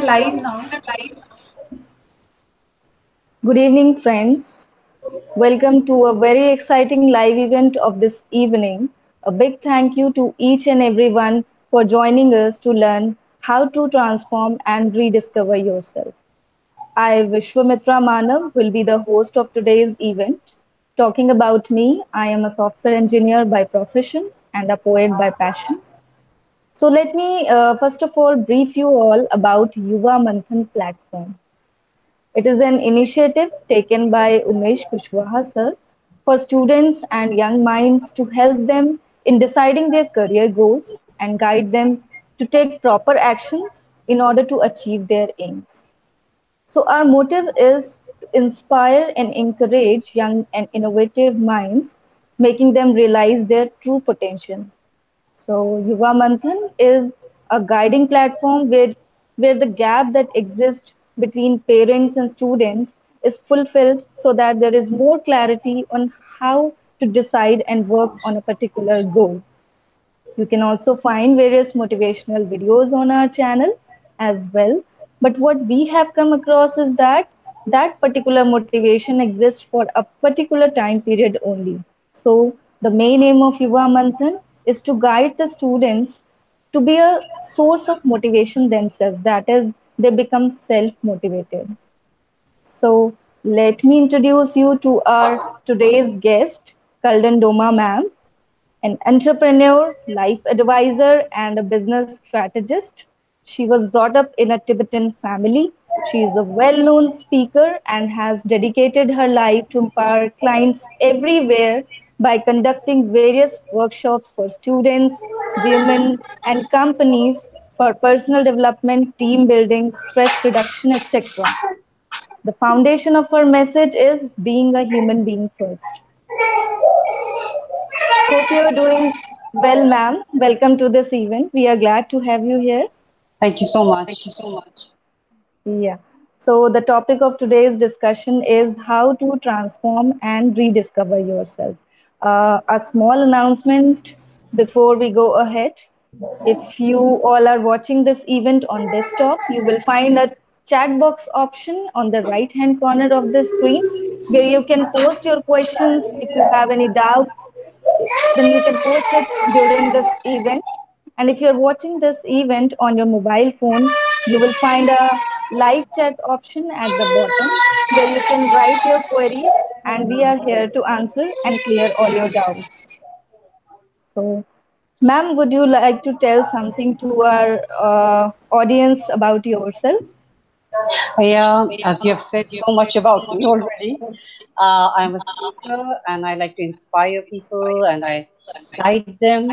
Live now. Good evening, friends. Welcome to a very exciting live event of this evening. A big thank you to each and everyone for joining us to learn how to transform and rediscover yourself. I, Vishwamitra Manav, will be the host of today's event. Talking about me, I am a software engineer by profession and a poet by passion. So let me first of all brief you all about YuvaManthan platform. It is an initiative taken by Umesh Kushwaha sir for students and young minds to help them in deciding their career goals and guide them to take proper actions in order to achieve their aims. So, our motive is to inspire and encourage young and innovative minds, making them realize their true potential. So Yuva Manthan is a guiding platform where the gap that exists between parents and students is fulfilled so that there is more clarity on how to decide and work on a particular goal. You can also find various motivational videos on our channel as well. But what we have come across is that that particular motivation exists for a particular time period only. So the main aim of Yuva Manthan is to guide the students to be a source of motivation themselves. That is, they become self-motivated. So let me introduce you to our today's guest, Kaldan Doma ma'am, an entrepreneur, life advisor, and a business strategist. She was brought up in a Tibetan family. She is a well known speaker and has dedicated her life to empower clients everywhere by conducting various workshops for students, women, and companies for personal development, team building, stress reduction, etc. The foundation of her message is being a human being first. Hope you're doing well, ma'am. Welcome to this event. We are glad to have you here. Thank you so much. Yeah. So, the topic of today's discussion is how to transform and rediscover yourself. A small announcement before we go ahead. If you all are watching this event on desktop, you will find a chat box option on the right hand corner of the screen where you can post your questions. If you have any doubts, then you can post it during this event. And if you're watching this event on your mobile phone, you will find a live chat option at the bottom where you can write your queries and we are here to answer and clear all your doubts. So, ma'am, would you like to tell something to our audience about yourself? Yeah, as you have said so much about me already, I'm a speaker and I like to inspire people and I guide them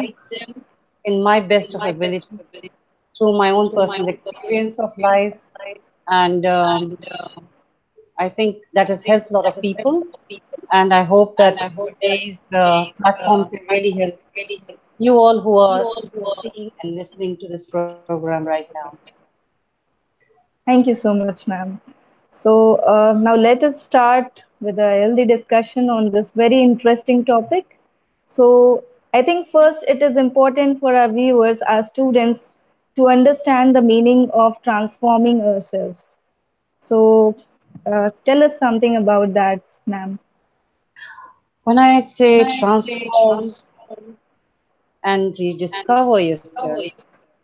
in my best of ability through my own personal experience of life. And I think that has helped a lot of people. And I hope that today's platform can really help you all who are seeing and listening to this program right now. Thank you so much, ma'am. So, now let us start with a healthy discussion on this very interesting topic. So, I think first it is important for our viewers, our students, to understand the meaning of transforming ourselves. So, tell us something about that, ma'am. When I say transform and rediscover yourself,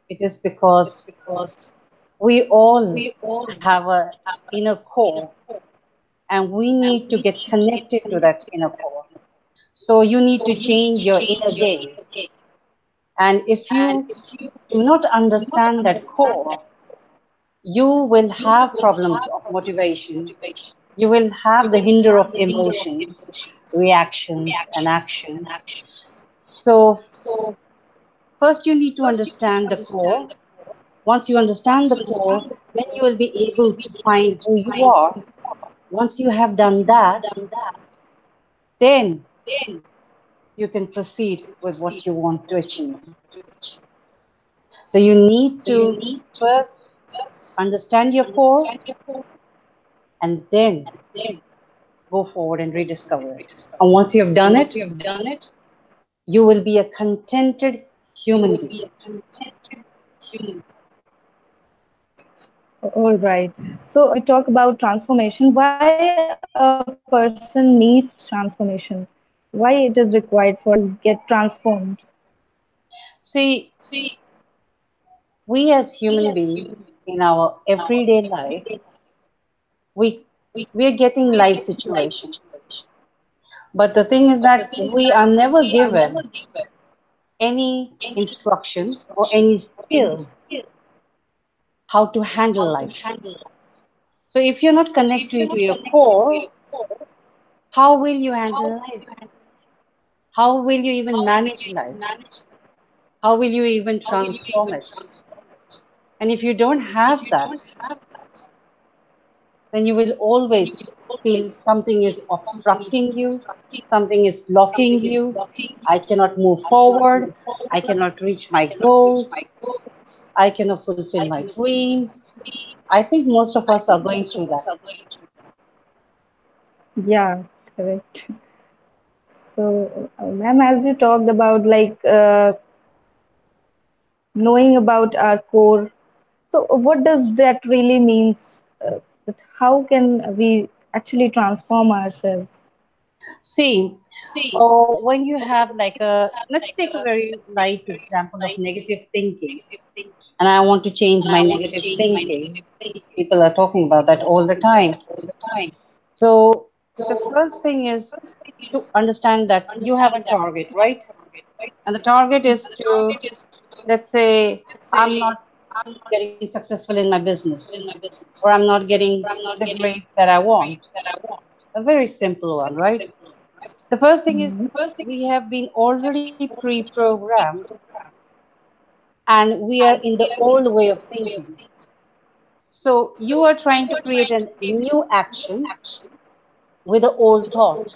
it is because we all have a inner core and we need to get connected to that inner core. So you need to change your inner game. And if you do not understand that core, you will have problems of motivation. You will have the hinder of emotions, reactions, and actions. So first you need to understand the core. Once you understand the core, then you will be able to find who you are. Once you have done that, then you can proceed with what you want to achieve. So you need to first understand your core and then go forward and rediscover it. And once you have done it, you will be a contented human being. All right. So we talk about transformation. Why a person needs transformation? Why it is required for him to get transformed? See, we as human beings in our everyday life, we we are getting life situation. But the thing is that we are never given any instruction or any skills how to handle life. So if you're not connected to your core, how will you handle life? How will you even manage life? How will you even transform it? And if you don't have that, then you will always feel something is obstructing you, something is blocking you. I cannot move forward. I cannot reach my goals. I cannot fulfill my dreams. I think most of us are going through that. Yeah, correct. So, ma'am, as you talked about knowing about our core, so what does that really means? That how can we actually transform ourselves? See, when you have like let's take a very light example of negative thinking, and I want to change my negative thinking. People are talking about that all the time. So the first thing is to understand that you have a target, right? And the target is to, let's say, I'm not getting successful in my business, or I'm not getting the grades that I want. A very simple one, right? The first thing is Mhm. we have been already pre-programmed and we are in the old way of thinking. So you are trying to create a new action with the old thought.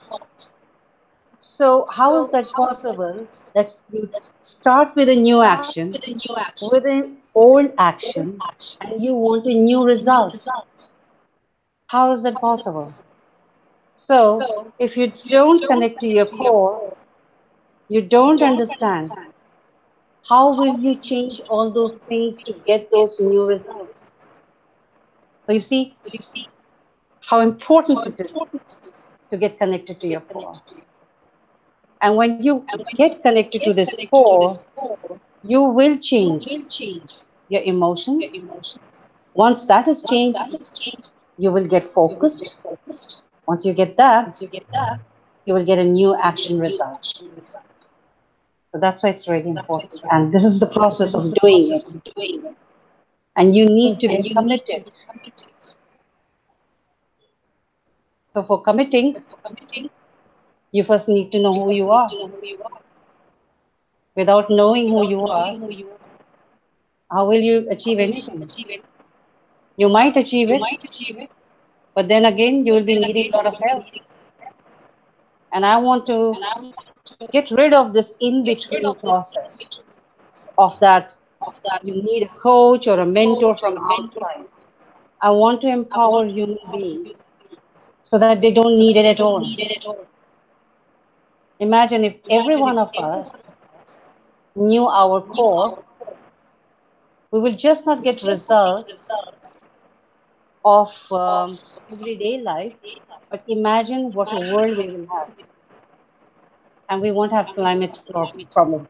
So how is that possible that you start with a new action with an old action and you want a new result? How is that possible? So if you don't connect to your core, you don't understand how will you change all those things to get those new results. So you see how important it is to get connected to your core. And when you get connected to this core, you will change your emotions. Once that is changed, you will get focused. Once you get that, you will get a new action result. So that's why it's really important. And this is the process of doing it. And you need to be Okay. committed. So for committing, you first need to know who you are. Without knowing who you are, how will you achieve anything? You might achieve it, but then again, you will be needing a lot of help. And I want to get rid of this in between process of that you need a coach or a mentor from outside. I want to empower human beings so that they don't need it at all. Imagine if every one of us knew our core, we will just not get results of everyday life, but imagine what a world we will have. And we won't have climate problem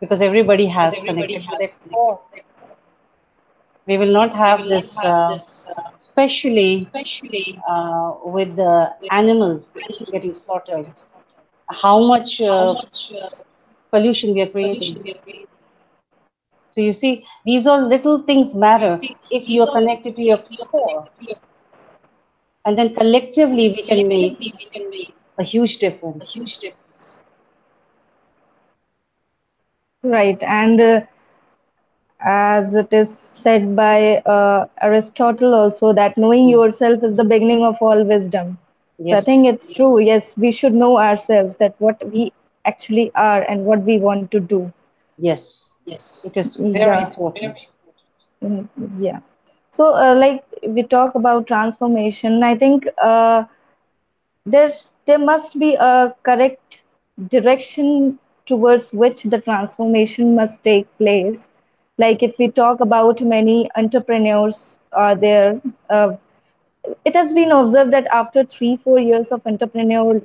because everybody has connected to their core. We will not have this, especially with the animals getting slaughtered. How much pollution we are creating. So you see, these all little things matter if you are connected to your core, and then collectively we can make a huge difference. Right. And as it is said by Aristotle also, that knowing Mm. yourself is the beginning of all wisdom. So I Yes, think it's true. Yes, we should know ourselves that what we actually are and what we want to do. yes, it is very Yeah. important. Mm, yeah. So, like we talk about transformation, I think there must be a correct direction towards which the transformation must take place. Like if we talk about many entrepreneurs are there, it has been observed that after 3 4 years of entrepreneurial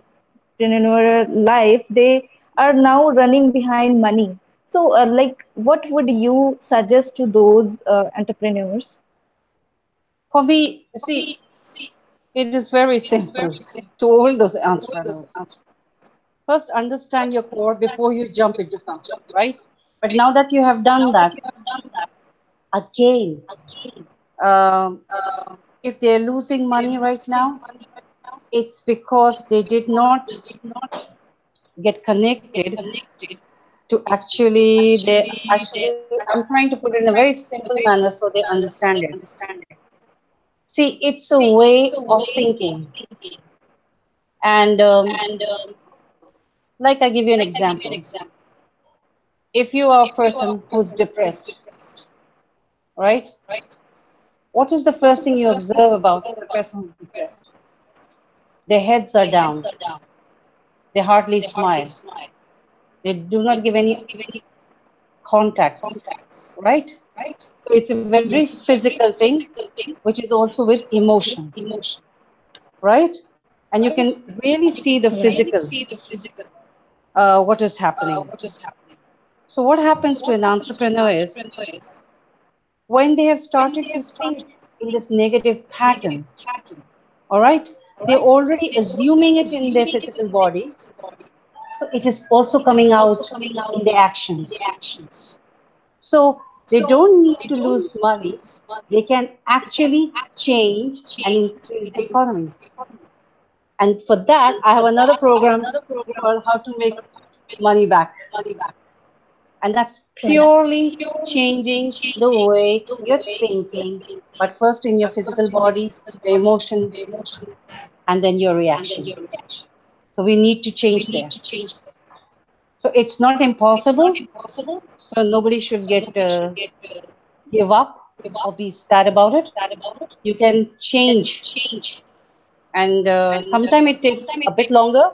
life, they are now running behind money. So like what would you suggest to those entrepreneurs? For me, see, it is very simple to all those entrepreneurs. First, understand your core before you jump into something, right? But now that you have done that, again, um, if they're losing money right now, it's because they did not get connected to actually, I'm trying to put it in a very simple manner so they understand it. See, it's a way of thinking. And like I give you an example. If you are a person who's depressed, right? What is the first thing you observe about the person who's depressed? Their heads are down. They hardly smile. They do not give any contacts, right? So it's a very physical thing, which is also with emotion, right? And you can really see the physical, what is happening. So what happens to an entrepreneur is when they have started to think in this negative pattern, all right, they're already assuming it in their physical body. So it is also coming out in their actions. So they don't need to lose money. They can actually change and increase the economy. And for that, I have another program. It's called How to Make Money Back. And that's purely changing the way you're thinking, but first in your physical body, your emotion, and then your reaction. So we need to change there. So it's not impossible. So nobody should get give up or be sad about it. You can change, and sometimes it takes a bit longer,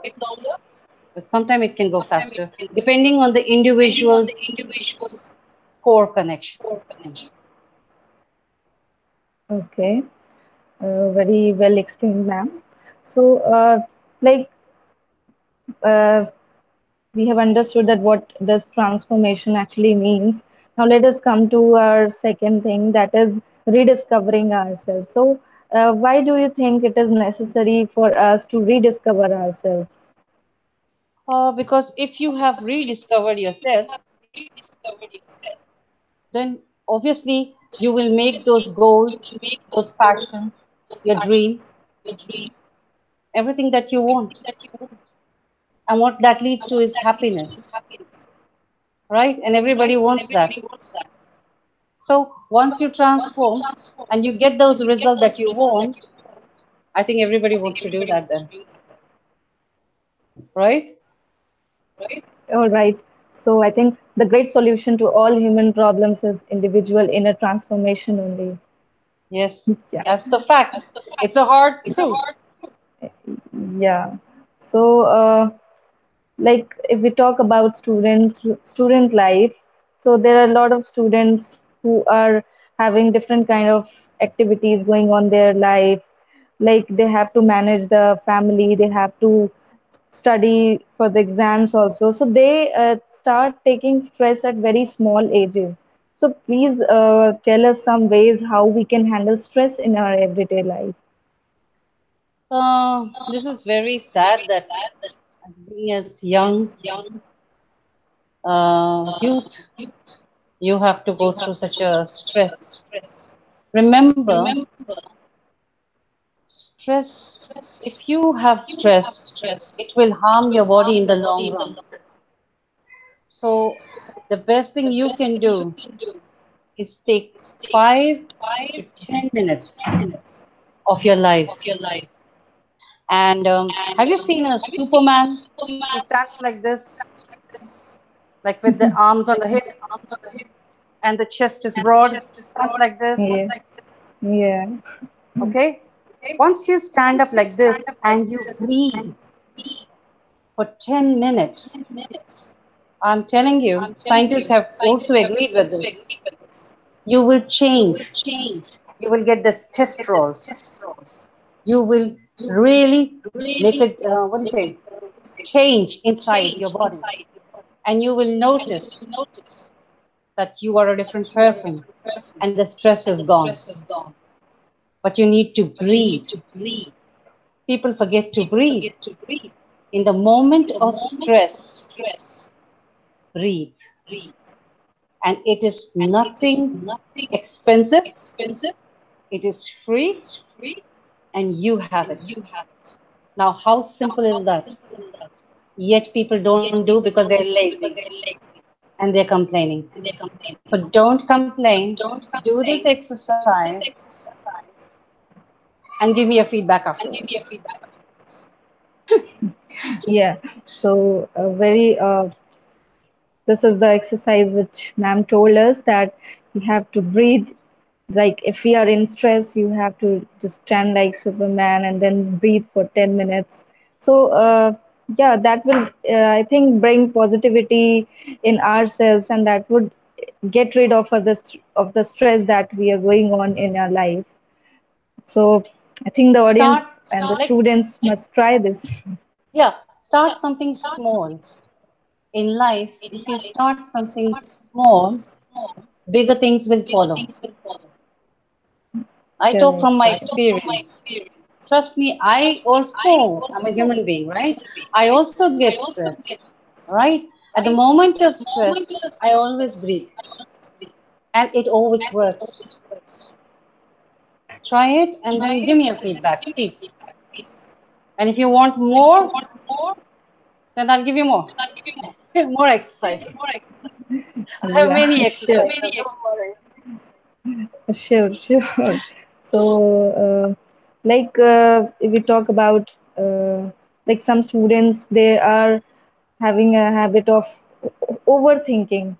but sometimes it can go faster, depending on the individual's core connection. Okay, very well explained, ma'am. So like uh, we have understood that what does transformation actually means. Now let us come to our second thing, that is rediscovering ourselves. So why do you think it is necessary for us to rediscover ourselves? Because if you have rediscovered yourself, then obviously you will make those goals, those passions, your dreams, everything that you want. And what that leads to is happiness, right? And everybody wants that. So once you transform and you get those results that you want, I think everybody wants to do that then, right? All right. So I think the great solution to all human problems is individual inner transformation only. Yes, Yeah. that's the fact. It's a hard truth. Yeah. So like if we talk about student life, so there are a lot of students who are having different kind of activities going on their life, like they have to manage the family, they have to study for the exams also, so they start taking stress at very small ages. So please tell us some ways how we can handle stress in our everyday life. This is very sad that as being as young youth, you have to go through such a stress. Remember, stress, if you have stress, it will harm your body in the long run. So, the best thing you can do is take 5 to 10 minutes of your life. And have you seen a Superman who stands like this, like with the arms on the hip and the chest is broad, stands like this? Yeah. Yeah. Okay? Once you stand up like this and you breathe for 10 minutes, I'm telling you, scientists have also agreed with this. You will change. You will get the testosterone. You will really make a what do you say, change inside your body, and you will notice that you are a different person, and the stress is gone. But you need to breathe. People forget to breathe. In the moment of stress, breathe. And it is nothing expensive, it is free, and you have it. Now, how simple is that? Yet people don't do because they're lazy and they're complaining. But don't complain, do this exercise, and give me your feedback afterwards. Yeah. So, very this is the exercise which ma'am told us, that you have to breathe. Like if we are in stress, you have to just stand like Superman and then breathe for 10 minutes. So yeah, that will I think bring positivity in ourselves, and that would get rid of the stress that we are going on in our life. So I think the Start, audience and the like, students must try this. yeah, start something small. In life, if you start something small, bigger things will follow. I talk Correct. from my experience. Trust me, I also am a human being, right? I also get stressed, right? At the moment of stress, I always breathe, and it always works. Try it and then give me a feedback, please. And if you want more, then I'll give you more. More exercises. I have Yeah, many sure. exercises, don't worry. Sure, sure. So, if we talk about like some students, they are having a habit of overthinking.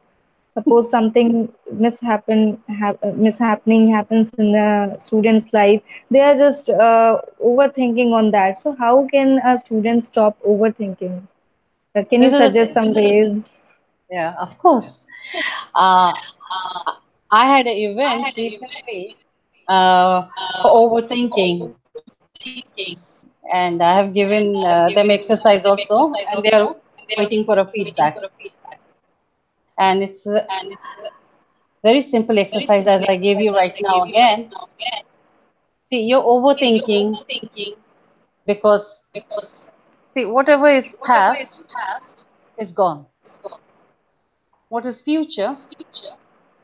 Suppose something mishappening happens in a student's life, they are just overthinking on that. So, how can a student stop overthinking? Can you This is the suggest thing. some ways? Yeah, of course. Uh, I had an event recently for overthinking, and I have given them exercise also, and they are waiting for a feedback. And it's a very simple exercise as I gave you right now again. See, you're overthinking because, see, whatever is past is gone. What is future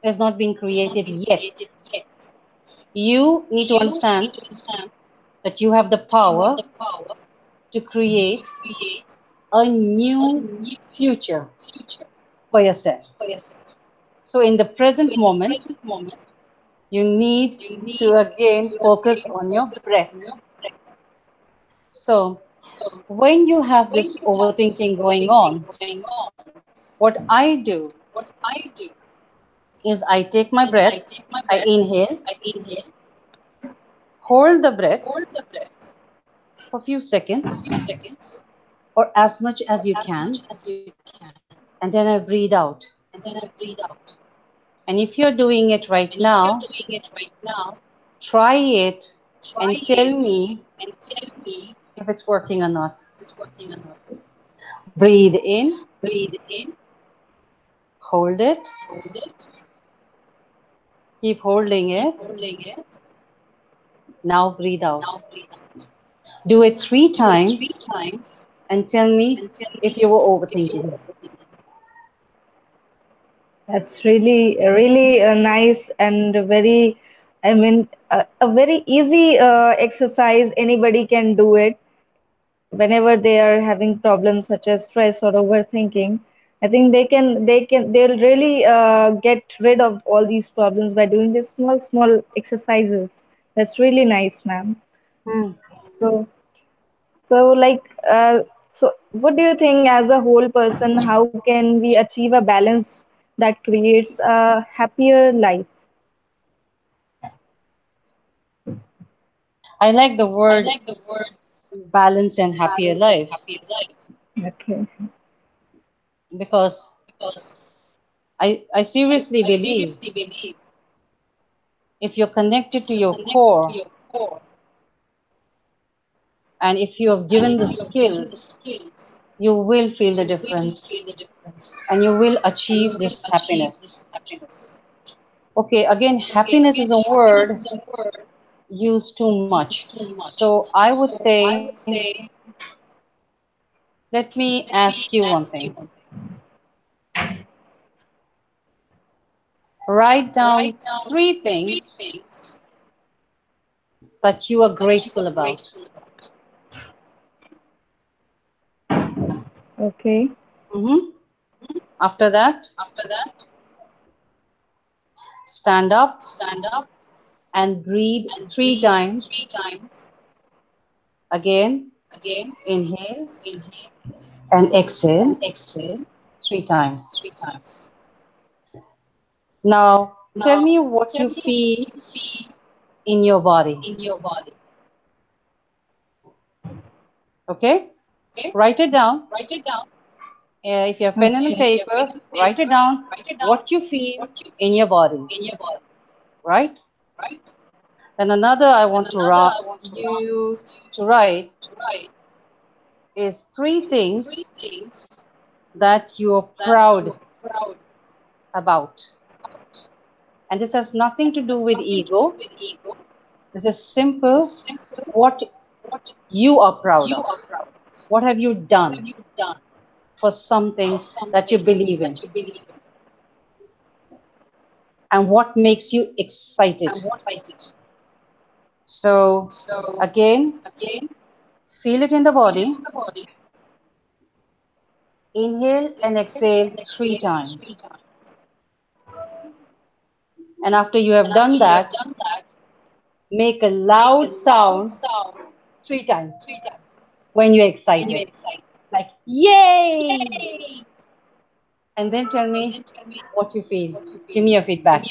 is not being created yet. You need to understand that you have the power to create a new future for yourself. So, in the present moment, you need to again focus on your breath. So, when you have this overthinking going on, what I do is I take my breath, I inhale, hold the breath for a few seconds or as much as you can, and then I breathe out. And if you're doing it right now, try it and tell me if it's working or not. Breathe in, hold it, keep holding it. Now breathe out. Do it 3 times and tell me if you were overthinking. That's really nice and very, I mean, a very easy exercise. Anybody can do it whenever they are having problems such as stress or overthinking. I think they'll really get rid of all these problems by doing these small exercises. That's really nice, ma'am. Hmm. So, so like, so what do you think as a whole person? How can we achieve a balance that creates a happier life? I like the word balance and happier life Okay. because I seriously believe if you're connected to your core, and if you have given the skills, you will feel the difference and you will achieve this happiness. Okay, again, happiness is a word used too much. So I would say, let me ask you one thing. Write down three things that you are grateful about. Okay. Mhm. After that, stand up and breathe 3 times. Again, inhale and exhale 3 times. Now, tell me what you feel in your body. Okay? Write it down. If you have pen and Okay. paper, write it down what you feel in your body. Right? Then another I want you to write is three things that you are proud about. And this has nothing to do with ego. This is simple what you are proud of. What have you done for something that you believe in? And what makes you excited? So, again, feel it in the body. Inhale and exhale 3 times. And after you have done that, make a loud sound 3 times when you're excited. Like, yay! And then tell me what you feel. Give me your feedback.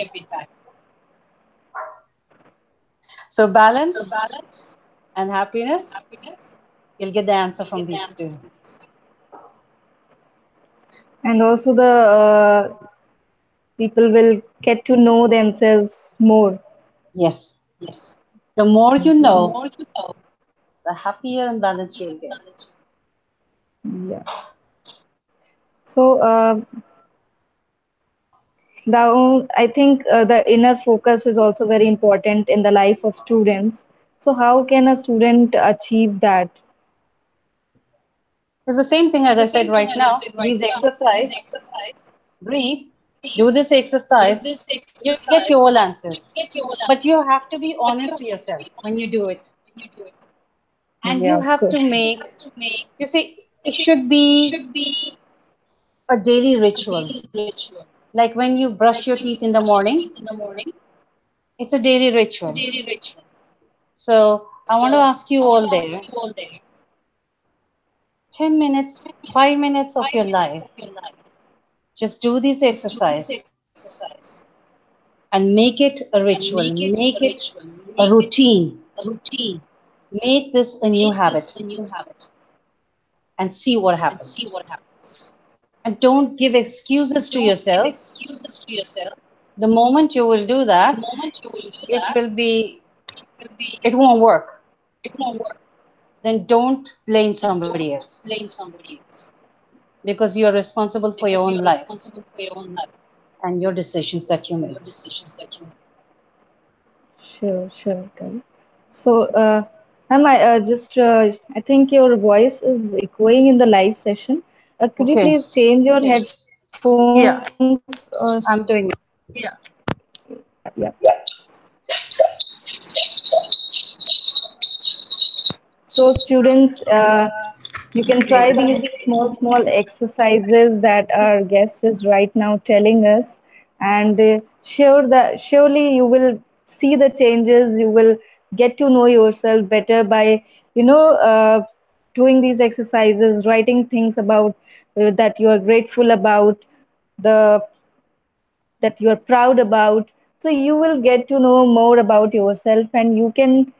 So, balance and happiness, you'll get the answer from these two. And also the people will get to know themselves more. Yes. The more you know, the happier and balanced you'll get. Yeah. So I think the inner focus is also very important in the life of students. So how can a student achieve that? It's the same thing as I said right now. Use exercise, breathe, do this exercise. You'll get your all answers. But you have to be honest to yourself when you do it. And Yeah, you of have to course. make, you see, it should be a daily ritual. Like when you brush your teeth in the morning, it's a daily ritual. So I want to ask you all there 10 minutes, 5 minutes of your life, just do this exercise and make it a ritual, make it a routine, make this a new habit and see what happens. And don't give excuses to yourself. The moment you will do that, it will be, it won't work. Then don't blame somebody else because you are responsible for your own life and your decisions that you make. Sure, sure, Kal. So, ma'am, I think your voice is echoing in the live session. Could you Okay. please change your headphones? Yeah, I'm doing it. Yeah. So, students, you can try these small exercises that our guest is right now telling us, and surely you will see the changes. You will get to know yourself better by you know doing these exercises, writing things about that you are grateful about, the that you are proud about. So you will get to know more about yourself, and you can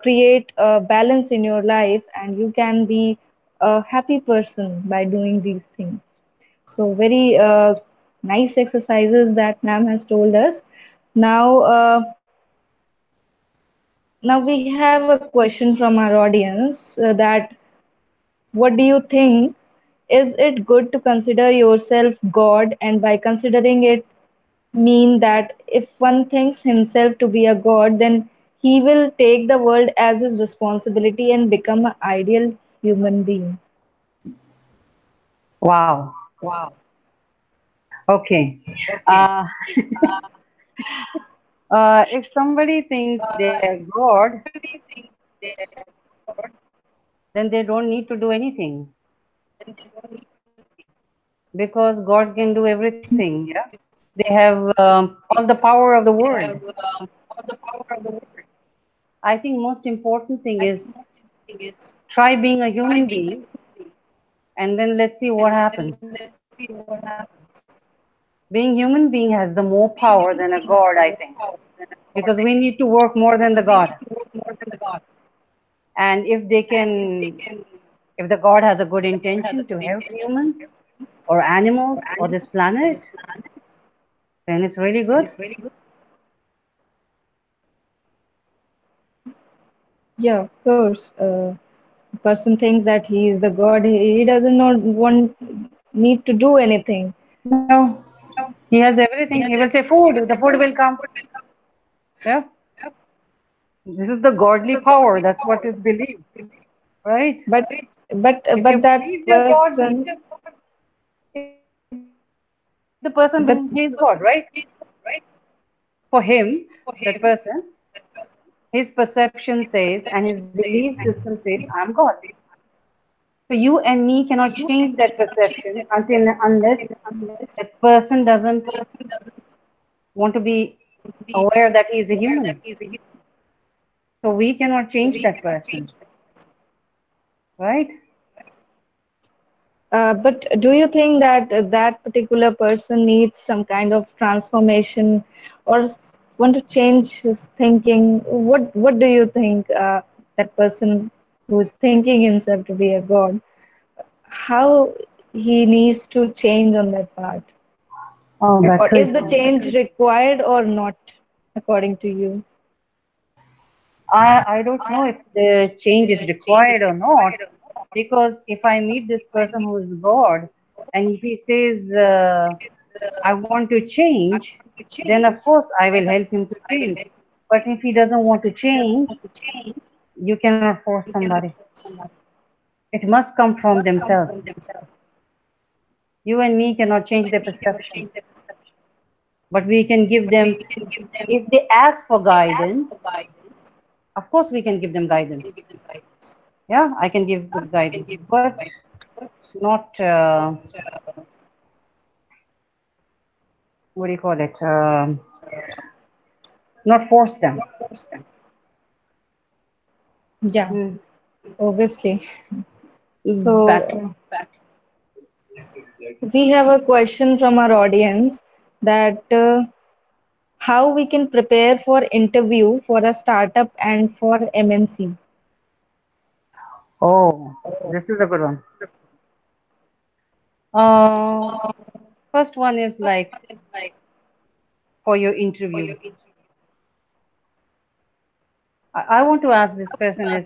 create a balance in your life, and you can be a happy person by doing these things. So very nice exercises that ma'am has told us. Now, now we have a question from our audience that what do you think? Is it good to consider yourself God, and by considering it, mean that if one thinks himself to be a god, then he will take the world as his responsibility and become an ideal human being? Wow. Okay. Uh, if somebody thinks they are God, then they don't need to do anything because God can do everything. Yeah. They have all the power of the world. I think most important thing is try being a human being and then let's see what happens. Being human being has the more power than a God, I think, because we need to work more than the God. And if the God has a good intention to help humans or animals or this planet, then it's really good. Yeah, of course. A person thinks that he is the god. He doesn't not want need to do anything. No, he has everything. He will say food, the food will come. Yeah, this is the godly power. That's what is believed, right? But If you but that believe you're God, person, if the person believes he's God, right? the For him, that person, his perception says and his belief system says, I'm God. So you and me cannot change that perception until unless that person doesn't want to be aware that he is a human. So we cannot change that person, right? but do you think that that particular person needs some kind of transformation or want to change his thinking? What do you think that person who is thinking himself to be a god, how he needs to change on that part? Oh, Or that's so is the important. change required or not, according to you? I don't know if the change is required or not, because if I meet this person who is God and if he says, I want to change, then of course I will help him to change. But if he doesn't want to change, you cannot force somebody. It must come from themselves. You and me cannot change their perception, but we can give them, if they ask for guidance, of course we can give them guidance. Yeah, I can give good guidance, but not, what do you call it? Not force them. Yeah, Mm. obviously. So Exactly. we have a question from our audience that how we can prepare for interview for a startup and for MNC. Oh, this is a good one. Uh, First one is like for your interview. I want to ask this person is,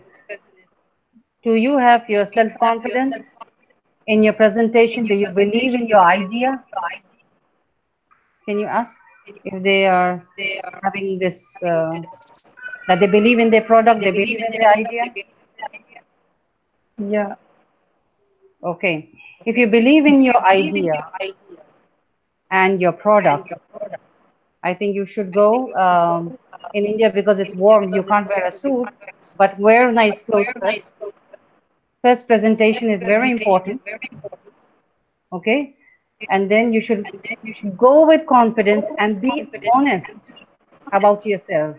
do you have your self-confidence in your presentation? Do you believe in your idea? Can you ask if they are having this, that they believe in their product, they believe in their idea? Yeah, Okay. If you believe in your idea and your product, I think you should go. In India, because it's warm, you can't wear a suit, but wear nice clothes first. First presentation is very important, okay? And then you should go with confidence and be honest about yourself.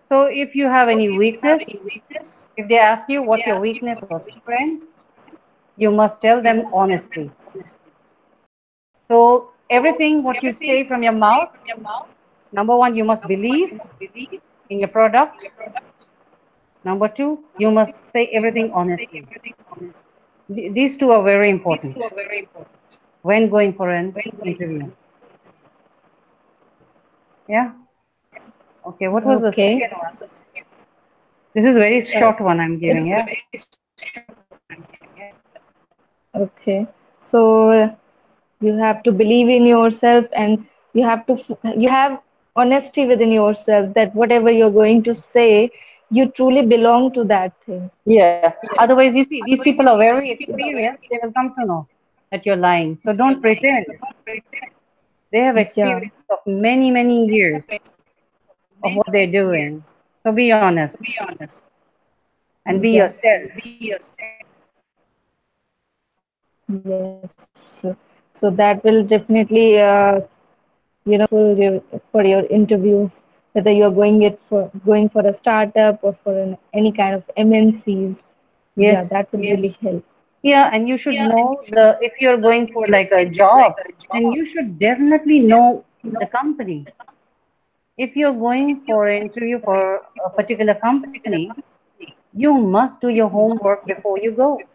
So if you have any weakness, if they ask you what's your weakness or strength, you must tell them honestly. So everything what you say from your mouth, number one, you must believe in your product. Number two, you must say everything honestly. These two are very important when going for an interview. Yeah. Okay. What was the Okay. second one? This is very Uh, short one I'm giving. Yeah. okay. So you have to believe in yourself, and you have honesty within yourself that whatever you're going to say, you truly belong to that thing. Yeah. Otherwise, you see, these people are very experienced. They will come to know that you're lying. So don't pretend. They have Yeah. experience of many, many years of what they're doing. So be honest and be Yeah. yourself. Yes. So that will definitely for your interviews, whether you're going for a startup or for any kind of MNCs. Yeah, Yes. that will really help. Yeah, and you should know the if you're going for like a job, then you should definitely know the company. If you're going for an interview for a particular company, you must do your homework before you go.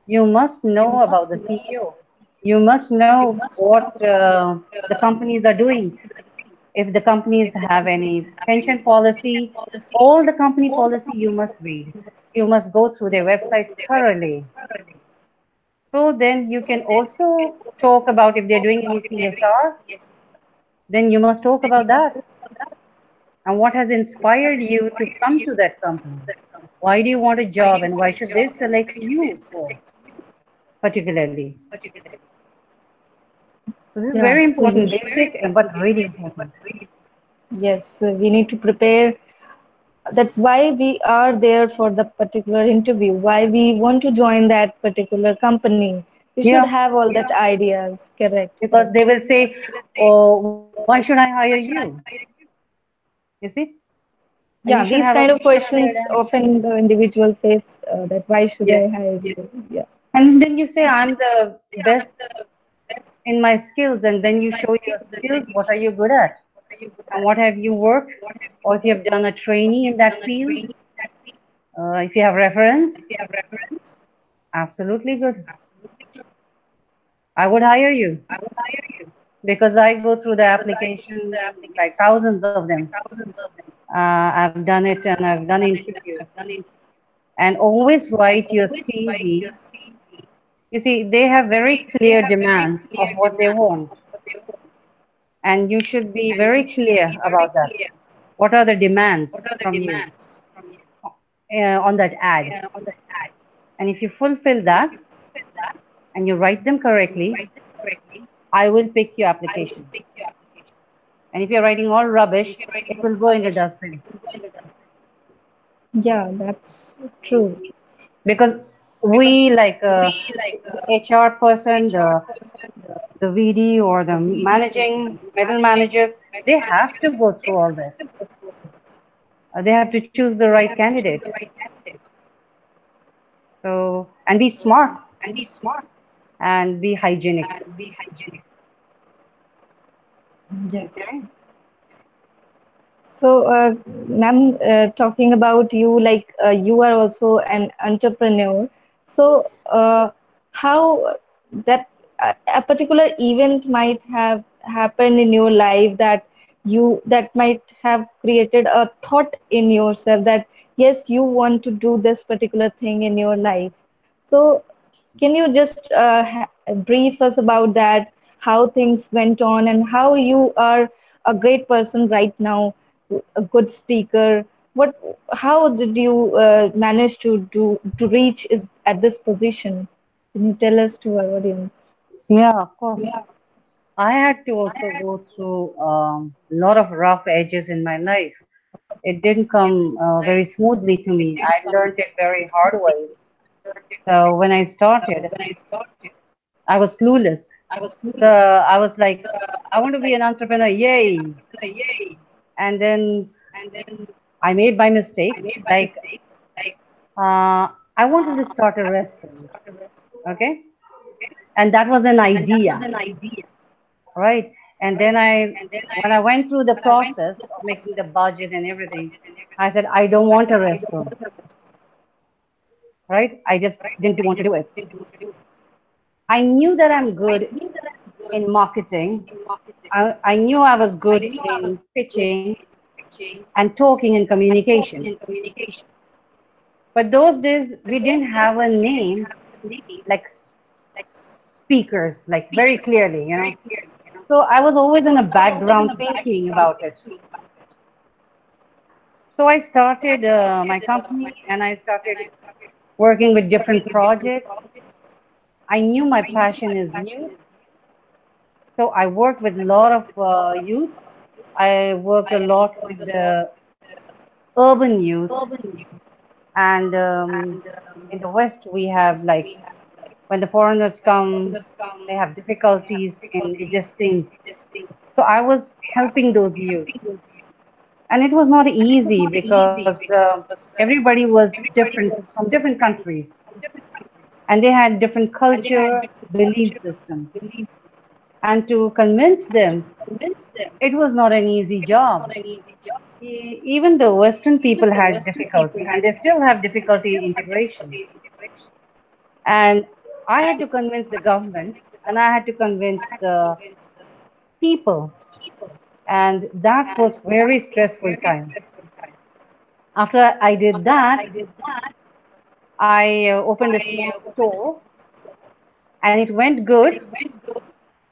You must know about the CEO. You must know what the companies are doing. If the companies have any pension policy, all the company policy you must read. You must go through their website thoroughly. So then you can also talk about if they're doing any CSR, then you must talk about that and what has inspired you to come to that company. Why do you want a job and why should they select you for particularly? So this is Yeah, very so you important, basic but really important. yes, we need to prepare that why we are there for the particular interview, why we want to join that particular company. We should Yeah, have all that ideas. Correct, because correct. they will say, "Oh, why should I hire you?" You see, and you should Yeah, have a these very kind of structured questions answer. often the individual face that why should Yes, I hire you? Yeah. and then you say, "I'm the best in my skills," and then you show your skills. What are you good at? And what have you worked, or if you have done a trainee in that field, if you have reference, absolutely good. I would hire you because I go through the application like thousands of them. I've done it and I've done interviews. And always write your CV. You see, they have very clear demands of what they want, and you should be very clear about that. What are the demands from you on that ad? And if you fulfill that and you write them correctly, I will pick your application. And if you're writing all rubbish, it will go in the dustbin. Yeah, that's true. Because we, like the HR person, the VD or the managing middle managers, they have to go through all this. They have to choose the right candidate. So, and be smart and be hygienic. Yeah. Okay. So, ma'am, talking about you, like you are also an entrepreneur. So, how that a particular event might have happened in your life that might have created a thought in yourself that yes, you want to do this particular thing in your life. So, can you just brief us about that, how things went on, and how you are a great person right now, a good speaker? What, how did you manage to reach is at this position? Can you tell us to our audience? Yeah, of course. I had to also go through a lot of rough edges in my life. It didn't come very smoothly to me. I learned it very hard ways. So when I started, I was clueless. So I was like, I want to be an entrepreneur, yay! And then I made my mistakes. Like, I wanted to start a restaurant, okay? And that was an idea, right? And then when I went through the process of making the budget and everything, I said, I don't want a restaurant, right? I just didn't want to do it. I knew that I'm good in marketing. I knew I was good in pitching and talking and communication. But those days we didn't have a name like speakers, like very clearly, you know. So I was always in a background thinking about it. So I started my company and I started working with different projects. I knew my passion is youth, so I worked with a lot of youth. I worked a lot with the urban youth, and in the West we have like when the foreigners come, they have difficulties in adjusting. So I was helping those youth, and it was not easy because everybody was different from different countries, and they had different culture, belief system, and to convince them, it was not an easy job. Even the Western people had difficulty, and they still have difficulty in integration. And I had to convince the government, and I had to convince the people, and that was very stressful time. After I did that, I opened a small store, and it went good.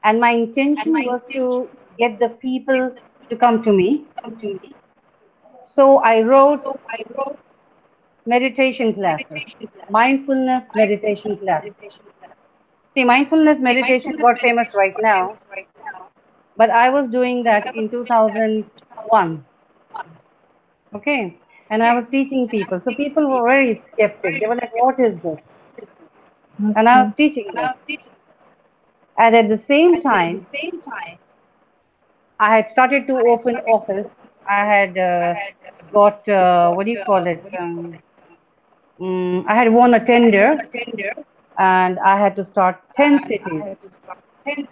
And my intention was to get the people to come to me. So I wrote meditation classes, mindfulness meditation classes. See, mindfulness meditation got famous right now, but I was doing that in 2001. Okay. And I was teaching people. So people were very skeptic. They were like, what is this? And I Okay. was teaching this. And at the same time, I had started to open office. I had got, what do you call it? I had won a tender and I had to start 10 cities.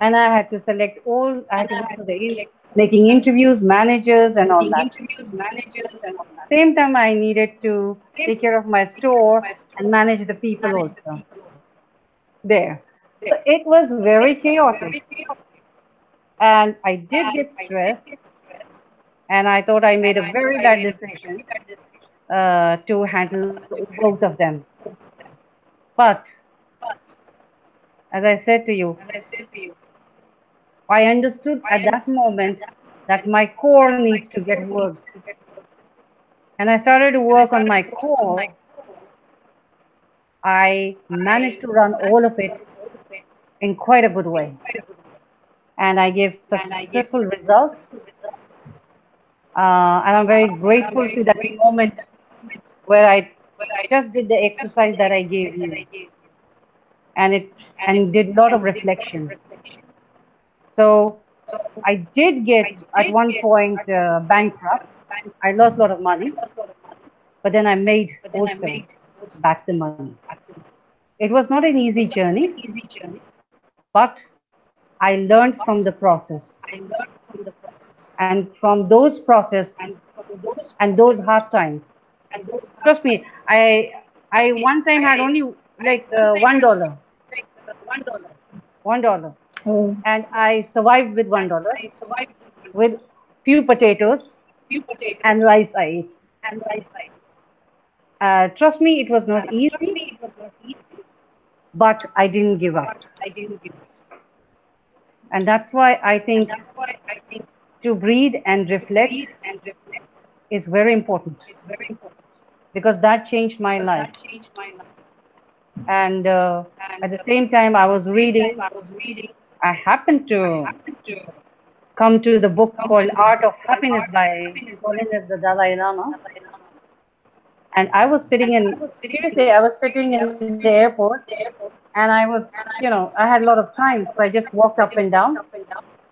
And I had to select all, I had to go for the making interviews, managers, and all that. Same time, I needed to take care of my store and manage the people also there. So it was very chaotic. And I did get stressed, and I thought I made a very bad decision to handle both of them. But as I said to you, I understood at that moment that my core needs to get worked. And I started to work on my core. I managed to run all of it in quite a good way. And I gave successful results. And I'm very grateful to that moment where I just did the exercise that I gave you, and it and did a lot of reflection. So I did get at one point bankrupt. I lost a lot of money, but then I made also back the money. It was not an easy journey, but I learned from the process, and from those process and those hard times. Trust me, I one time had only like $1, $1, Oh, and I survived with $1 with few potatoes and rice I ate. Trust me, it was not easy, but I didn't give up. And that's why I think to breathe and reflect is very important because that changed my life. And at the same time, I was reading, I happened to come to the book called Art of Happiness by His Holiness the Dalai Lama. And I was sitting in, seriously, I was sitting in the airport and I was, I had a lot of time. So I just walked up and down,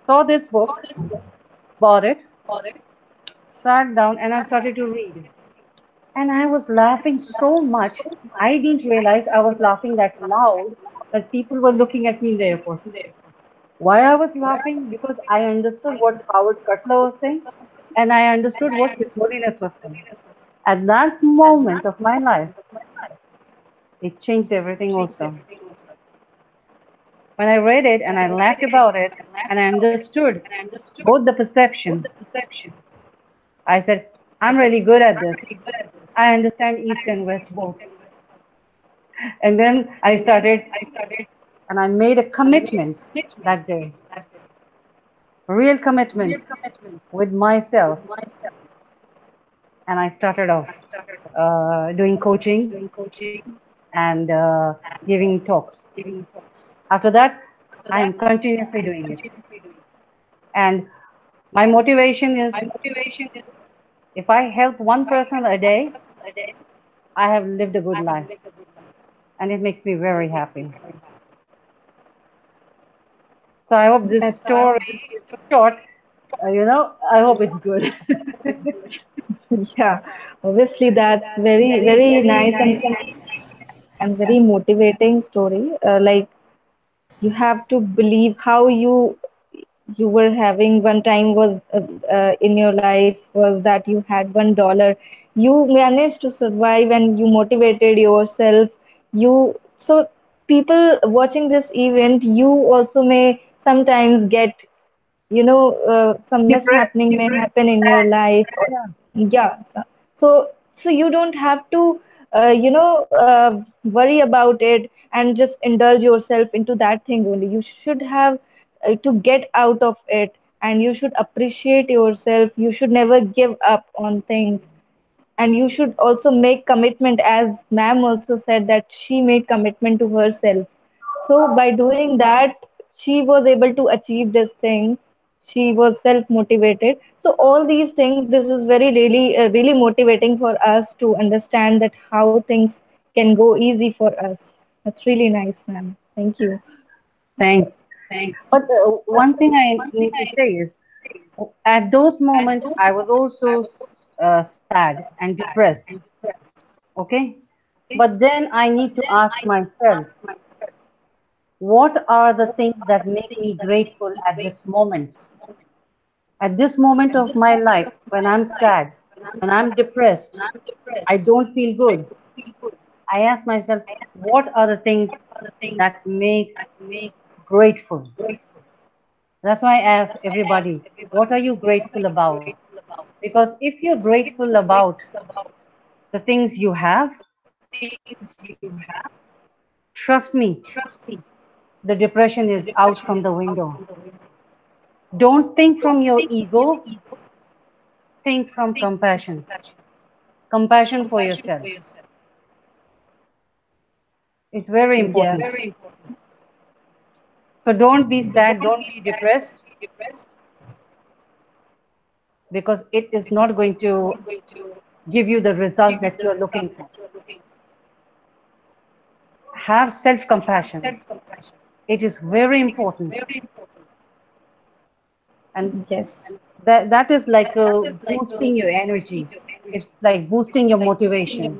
saw this book, bought it, sat down, and I started to read. And I was laughing so much, I didn't realize I was laughing that loud that people were looking at me in the airport. Why I was laughing? Because I understood what Howard Cutler was saying, and I understood what His Holiness was saying. At that moment of my life, it changed everything also. When I read it and I laughed about it and I understood both the perception, I said, I'm really good at this. I understand East and West both. And then I started and I made a commitment that day, a real commitment with myself. And I started off doing coaching and giving talks. After that, I am continuously doing it. And my motivation is if I help one person a day, I have lived a good life. And it makes me very happy. So I hope this That's story, short, I hope it's good. yeah. Obviously, that's very very nice and very motivating story. Like you have to believe how you were having one time was in your life was that you had $1, you managed to survive and you motivated yourself. You so people watching this event, you also may sometimes get, some Depressed, mishappening may happen in your sad. life, or Yeah. yeah. So you don't have to worry about it and just indulge yourself into that thing only. You should have to get out of it, and you should appreciate yourself. You should never give up on things, and you should also make commitment, as ma'am also said that she made commitment to herself. So by doing that, she was able to achieve this thing. She was self motivated. So all these things, this is very really really motivating for us to understand that how things can go easy for us. That's really nice, ma'am. Thank you. Thanks. But one thing I need to say is, at those moments, I was also sad and depressed. Okay? But then I need to ask myself, what are the things that make me grateful at this moment? At this moment of my life, when I'm sad, when I'm depressed, I don't feel good. I ask myself, what are the things that makes grateful? That's why I ask everybody, what are you grateful about? Because if you're grateful about the things you have, trust me, the depression is out from the window. Don't think from your ego, think from compassion. Compassion for yourself. It's very Yeah. important. So don't be sad, don't be depressed, because it is not going to give you the result that you're looking for. Have self compassion. It is very important. And Yes. that is like boosting your energy. It's like boosting your motivation.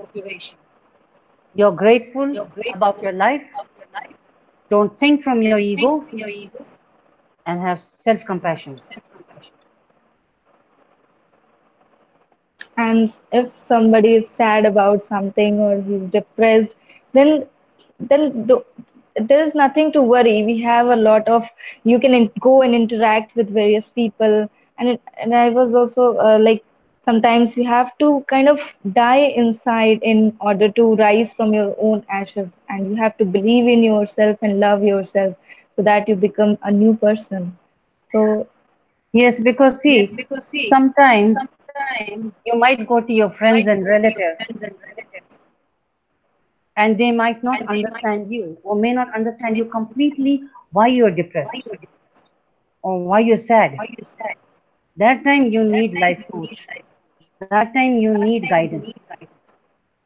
You're grateful about your life. Don't think from your ego and have self compassion. And if somebody is sad about something or he's depressed, then there is nothing to worry. We have a lot of, you can go and interact with various people. And I was also like, sometimes you have to kind of die inside in order to rise from your own ashes, and you have to believe in yourself and love yourself so that you become a new person. So Yes, because see, sometimes you might go to your friends and relatives and they might not understand you or may not understand you completely why you're depressed or why you're sad. That time you need life coach. That time you need guidance.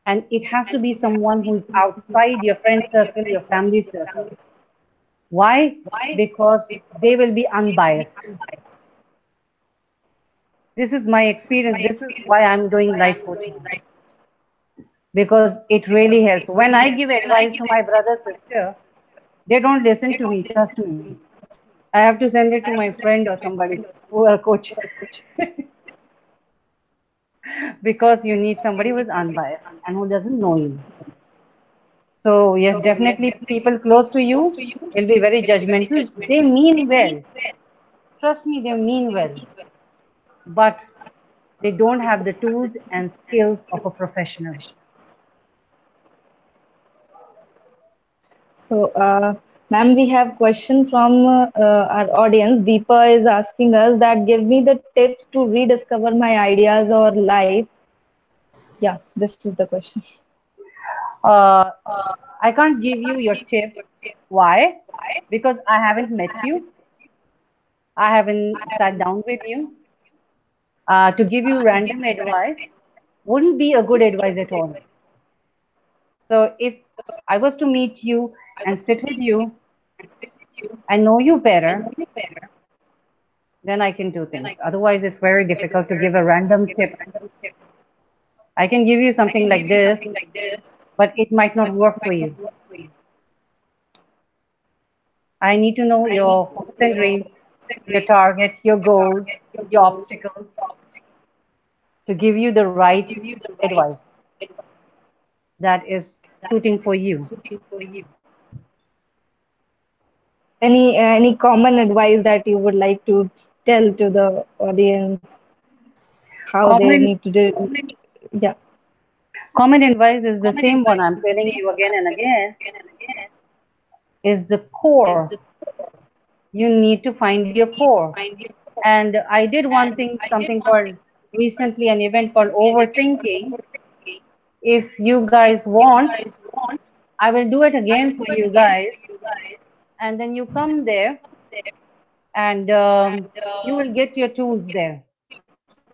And it has to be someone who's outside your friend circle, your family circle. Why? Because they will be unbiased. This is my experience. This is why I'm doing life coaching. Because it really helps. When I give advice to my brother, sister, they don't listen to me, trust me. I have to send it to my friend or somebody who are coach because you need somebody who is unbiased and who doesn't know you. So, yes, definitely people close to you will be very judgmental. They mean well. Trust me, they mean well. But they don't have the tools and skills of a professionals. So, ma'am, we have question from our audience. Deepa is asking us that give me the tips to rediscover my ideas or life. Yeah, this is the question. Uh, I can't give you your tip. Why? Because I haven't met you. I haven't sat down with you. To give you random advice wouldn't be a good advice at all. So if I was to meet you and sit with you and know you better, then I can do things. Otherwise, it's very difficult to give a random tips. I can give you something like this, but it might not work for you. I need to know your hopes and dreams, your target, your goals, your obstacles to give you the right advice that is suiting for you. Any common advice that you would like to tell to the audience how they Common need to do? Yeah. common advice is the same one I'm telling you again and again, is the core. You need to find your core. And I did one thing, something called recently an event called Overthinking. If you guys want, I will do it again for you guys. And then you come there and you will get your tools there,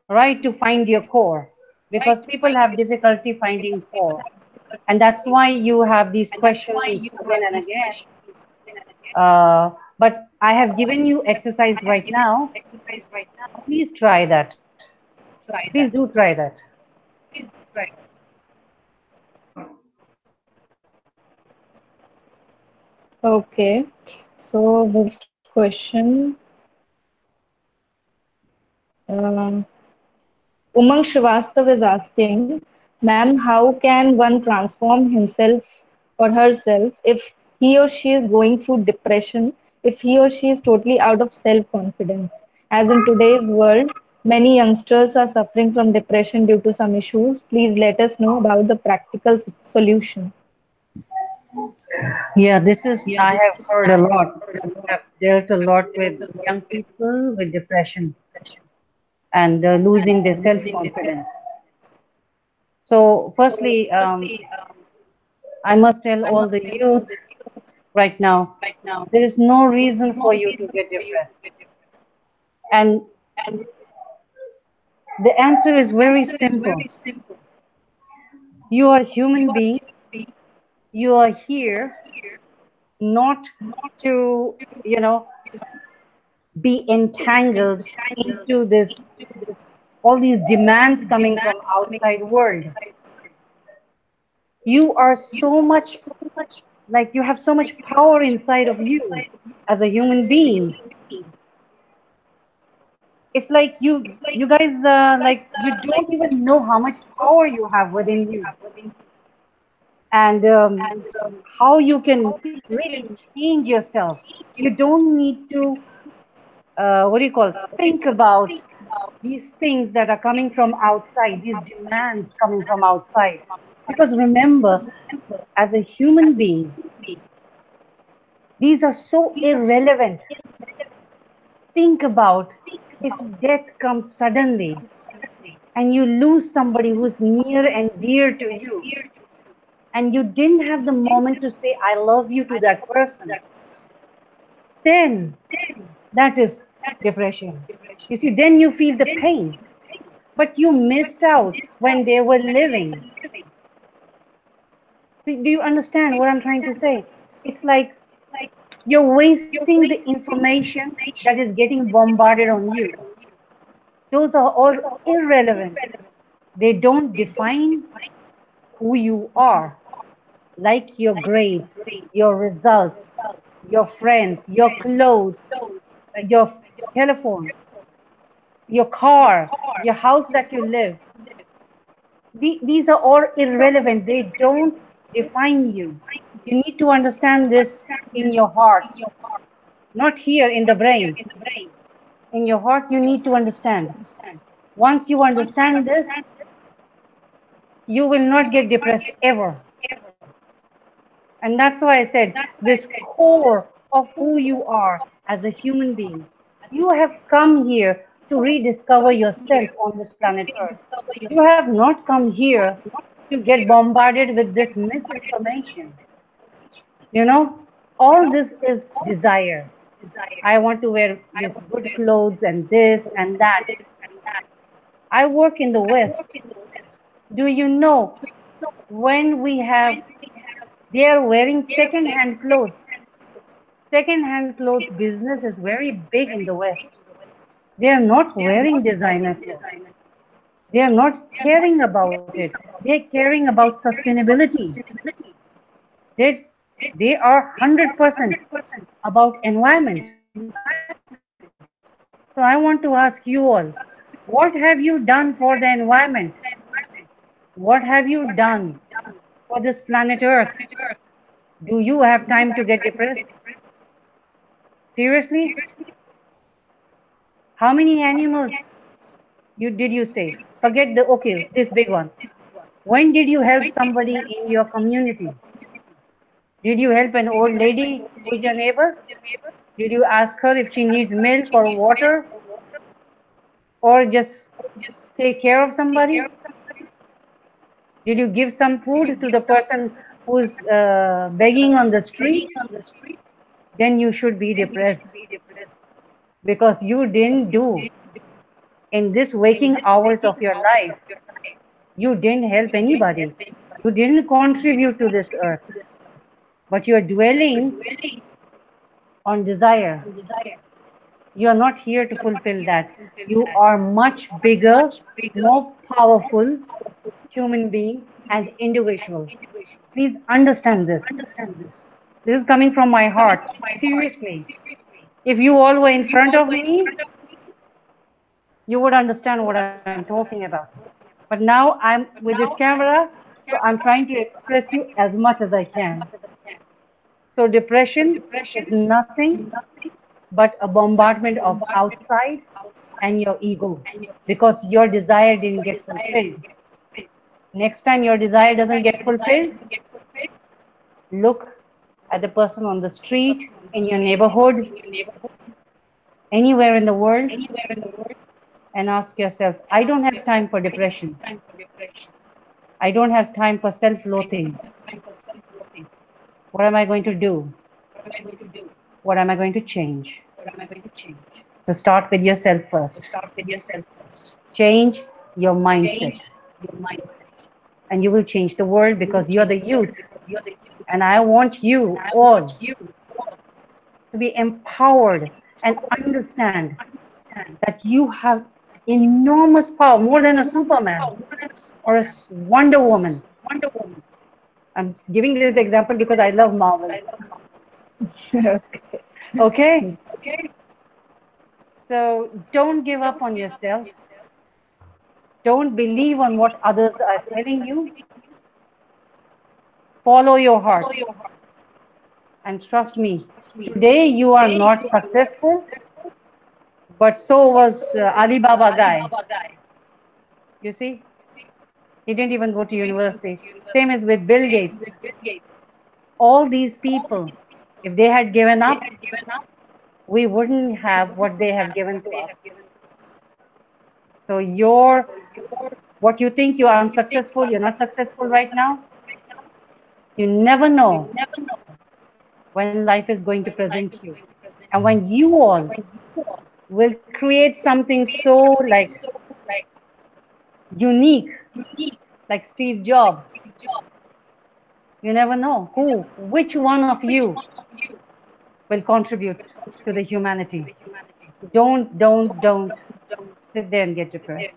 right, to find your core. Because people have difficulty finding core. And that's why you have these questions again and again. But I have given you exercise right now. Please try that. Please do try that. Okay. So next question. Um, Umang Srivastav is asking, ma'am, how can one transform himself or herself if he or she is going through depression, if he or she is totally out of self confidence? As in today's world, many youngsters are suffering from depression due to some issues. Please let us know about the practical solution. Yeah, this is, I have heard a lot. I have dealt a lot with young people with depression and losing their self-confidence. So, firstly, I must tell all the youth right now, there is no reason for you to get depressed. And the answer is very simple. You are a human being. You are here not to, you know, be entangled into this all these demands coming from outside world. You are so much, like, you have so much power inside of you as a human being. It's like you guys like you don't even know how much power you have within you, and how you can really change yourself. You don't need to what do you call, think about these things that are coming from outside, these demands coming from outside. Because remember, as a human being, these are so irrelevant. Think about if death comes suddenly and you lose somebody who's near and dear to you, and you didn't have the moment to say, I love you to that person, then that is depression. You see, then you feel the pain, but you missed out when they were living. Do you understand what I'm trying to say? It's like you're wasting the information that is getting bombarded on you. Those are all irrelevant. They don't define who you are, like your grades, your results, your friends, your clothes, your telephone, your car, your house that you live. These are all irrelevant. They don't define you. You need to understand this in your heart, not here in the brain. In your heart, you need to understand. Once you understand this, you will not get depressed ever. And that's why I said this core of who you are as a human being. You have come here to rediscover yourself on this planet Earth. You have not come here to get bombarded with this misinformation. You know, all this is desire. I want to wear this good clothes and this and that. I work in the West. Do you know when we have, they are wearing second hand clothes. Second hand clothes business is very big in the West. They are not wearing designer clothes. They are not caring about it. They are caring about sustainability. They, they are 100% about environment. So I want to ask you all, what have you done for the environment? What have you done for this planet Earth? Do you have time to get depressed? Seriously? How many animals did you save? Forget the okay, this big one. When did you help somebody in your community? Did you help an old lady who is your neighbor? Did you ask her if she needs milk or water or just take care of somebody? Did you give some food to the person who's begging on the street? Then you should be depressed because you didn't do in this waking hours of your life. You didn't help anybody. You didn't contribute to this earth, but you're dwelling on desire. You are not here to fulfill that. You are much bigger, more powerful human being and individual. Please understand this. This is coming from my heart. Seriously. If you all were in front of me, you would understand what I'm talking about. But now I'm with this camera, so I'm trying to express you as much as I can. So depression is nothing but a bombardment of outside and your ego because your desire didn't get fulfilled. Next time your desire doesn't get fulfilled, look at the person on the street, in your neighborhood, anywhere in the world, and ask yourself, I don't have time for depression. I don't have time for self-loathing. What am I going to do? What am I going to change? So start with yourself first. Change your mindset, and you will change the world because you're the youth. And I want you all to be empowered and understand that you have enormous power, more than a Superman or a Wonder Woman. I'm giving this example because I love Marvels. Okay? So don't give up on yourself. Don't believe on what others are telling you. Follow your heart. And trust me, today you are not successful, but so was Alibaba guy. You see, he didn't even go to university. Same as with Bill Gates. All these people, if they had given up, we wouldn't have what they have given to us. So what you think you're unsuccessful, you're not successful right now. You never know when life is going to present you. And when you all will create something so like unique, like Steve Jobs, you never know which one of you will contribute to the humanity. Don't sit there and get depressed.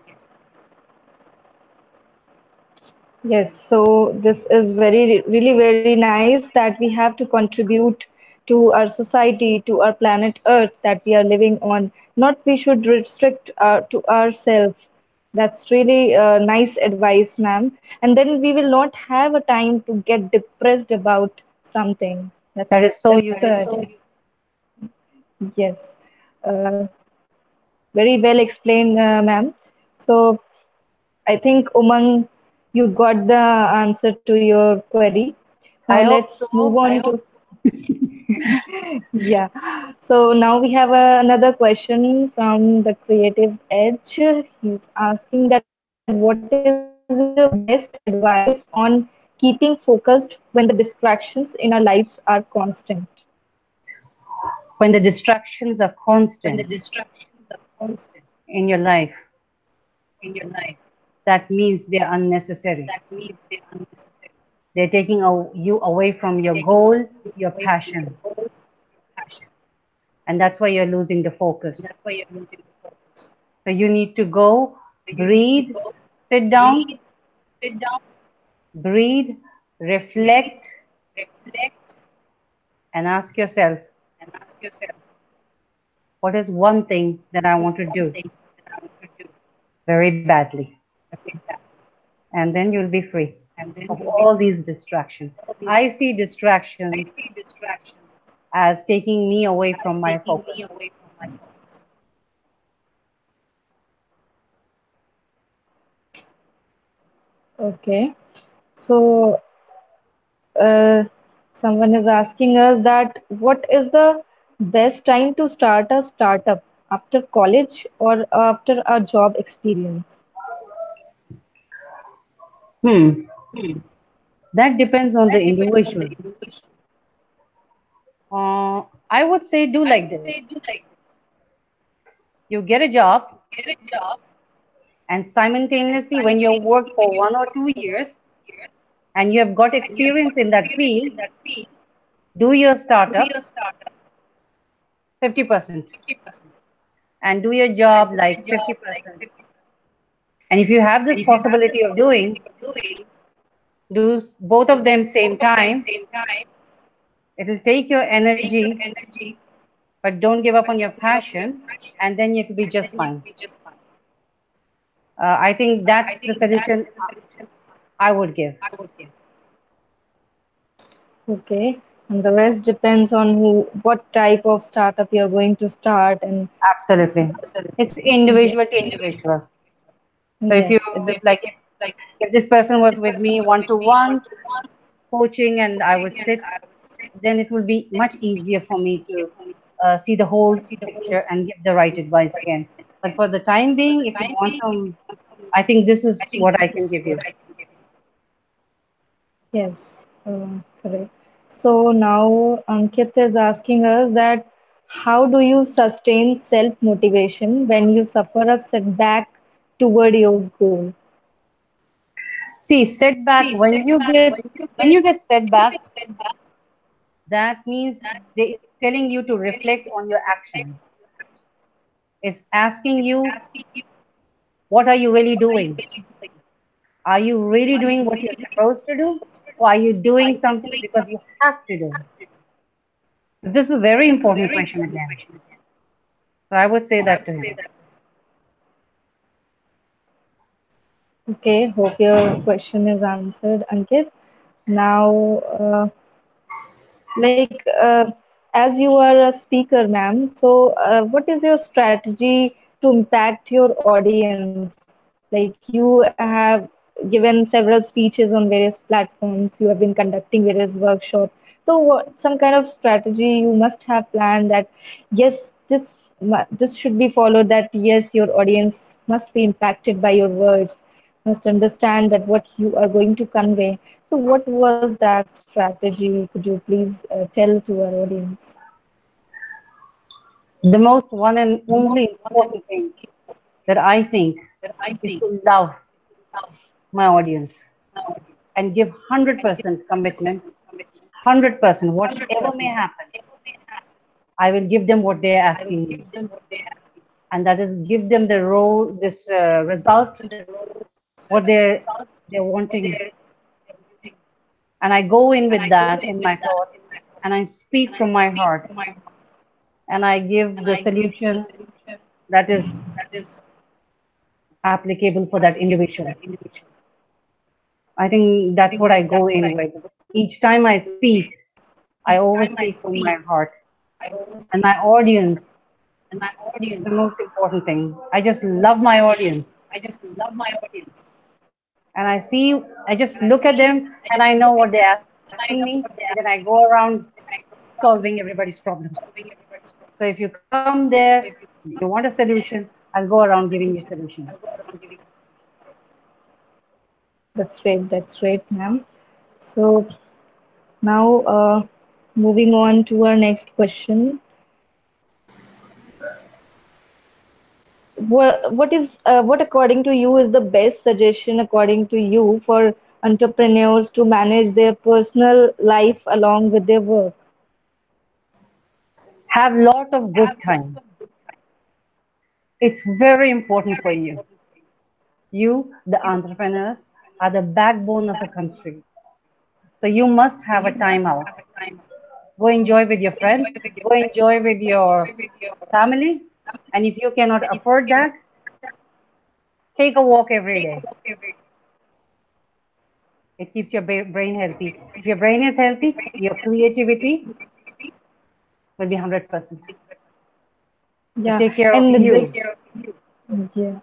Yes, so this is really very nice that we have to contribute to our society, to our planet Earth that we are living on. Not we should restrict to ourselves. That's really nice advice, ma'am. And then we will not have a time to get depressed about something. That is so That's unique. the yes. Uh, Very well explained, ma'am. So I think Umang, you got the answer to your query. Now I hope let's move so. on to yeah. So now we have another question from the Creative Edge. He's asking that what is your best advice on keeping focused when the distractions in our lives are constant? When the distractions are constant in your life, that means they're unnecessary. They're taking you away from your goal, your passion, and that's why you're losing the focus. So you need to go, breathe, sit down, breathe, reflect, and ask yourself, what is one thing that I want to do very badly? And then you'll be free of all these distractions. I see distractions as taking me away from my focus. Okay. So uh, someone is asking us that what is the best time to start a startup after college or after a job experience? Hmm, that depends on the individual. I would say do like this. You get a job, and simultaneously, when you work for 1 or 2 years and you have got experience in that field, do your startup 50% and do your job like 50%. And if you have this possibility of doing, do both of them same time. It'll take your energy, but don't give up on your passion, and then you'll be just fine. I think that's the solution I would give. Okay. And the rest depends on what type of startup you're going to start and Absolutely. It's individual to individual. So if you yes, it like, if this person was with me one to one coaching and I would sit, then it will be much easier for me to see the whole picture and give the right advice again. But for the time being, if you want some, I think this is what I can give you. yes, correct. So now Ankit is asking us that how do you sustain self motivation when you suffer a setback toward your goal? See, setback, when you get setbacks, that means it's telling you to reflect on your actions. It's asking you, what are you really doing? Are you really doing what you're supposed to do? Or are you doing something because you have to do? So this is a very important question again. So I would say that to him. Okay, hope your question is answered, Ankit. Now, like as you are a speaker, ma'am, so what is your strategy to impact your audience? Like you have given several speeches on various platforms, you have been conducting various workshops. So what, some kind of strategy you must have planned that yes, this should be followed, that yes, your audience must be impacted by your words, must understand that what you are going to convey. So, what was that strategy? Could you please tell to our audience? The most one and only important thing that I think is to love my audience and give 100% commitment, 100%, whatever may happen. I will give them what they're asking me, and that is give them the role, this result, what they're wanting, and I go in with that in my thought, and I speak from my heart, and I give the solution that is applicable for that individual. I think that's what I go in with. Each time I speak, I always speak from my heart. And my audience is the most important thing. I just love my audience. And I just look at them and I know what they're asking me. And then I go around solving everybody's problem. So if you come there, you want a solution, I'll go around giving you solutions. That's great, ma'am. So now, moving on to our next question. What according to you is the best suggestion according to you for entrepreneurs to manage their personal life along with their work? Have lot of good time. It's very important for you. You, the entrepreneurs, are the backbone of a country. So you must have a time out. Go enjoy with your friends, go enjoy with your family. And if you cannot afford that, take a walk every day. It keeps your brain healthy. If your brain is healthy, your creativity will be 100%. So Yeah, take care of and you. this, yeah,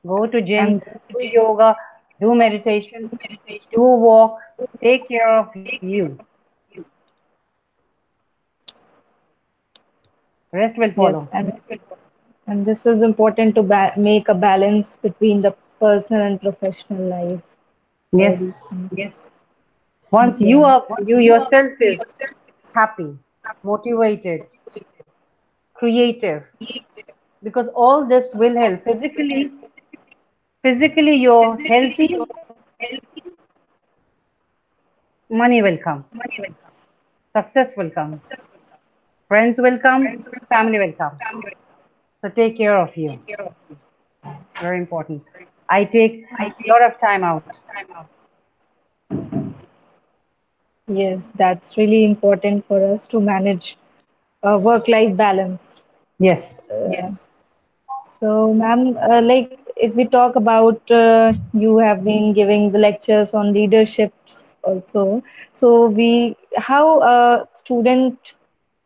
Go to gym, and do yoga, do meditation, do a walk, take care of you. Rest will yes, follow. and this is important to make a balance between the personal and professional life. All Yes. these things. Once Yeah. you yourself is happy, motivated, creative, because all this will help. Physically you're healthy, money will come, success will come, friends will come, family will come. So take care of you. Very important. I take a lot of time out. Yes, that's really important for us to manage work-life balance. Yes. So, ma'am, like if we talk about you have been giving the lectures on leaderships also. So, how a student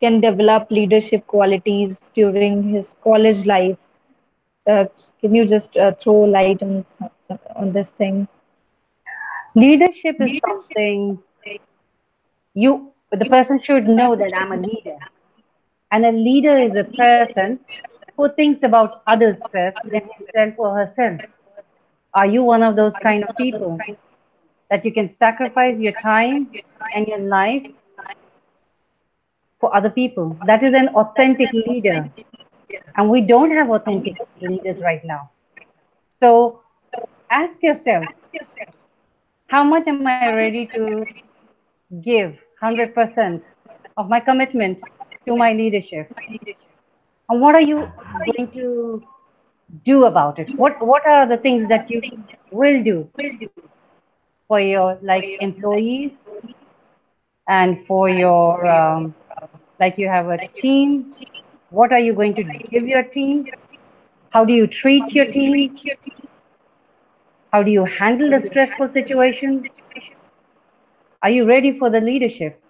can develop leadership qualities during his college life? Uh, can you just throw light on on this thing? Leadership is something the person should know that I'm a leader. And a leader is a person who thinks about others first than himself or herself. Are you one of those kind of people that you can sacrifice your time and your life for other people? That is an authentic leader. And we don't have authentic leaders right now. So ask yourself, how much am I ready to give 100% of my commitment to my leadership? And what are you going to do about it? What are the things that you will do for your like employees and for your like you have a team? What are you going to give your team? How do you treat your team? How do you handle the stressful situations? Are you ready for the leadership?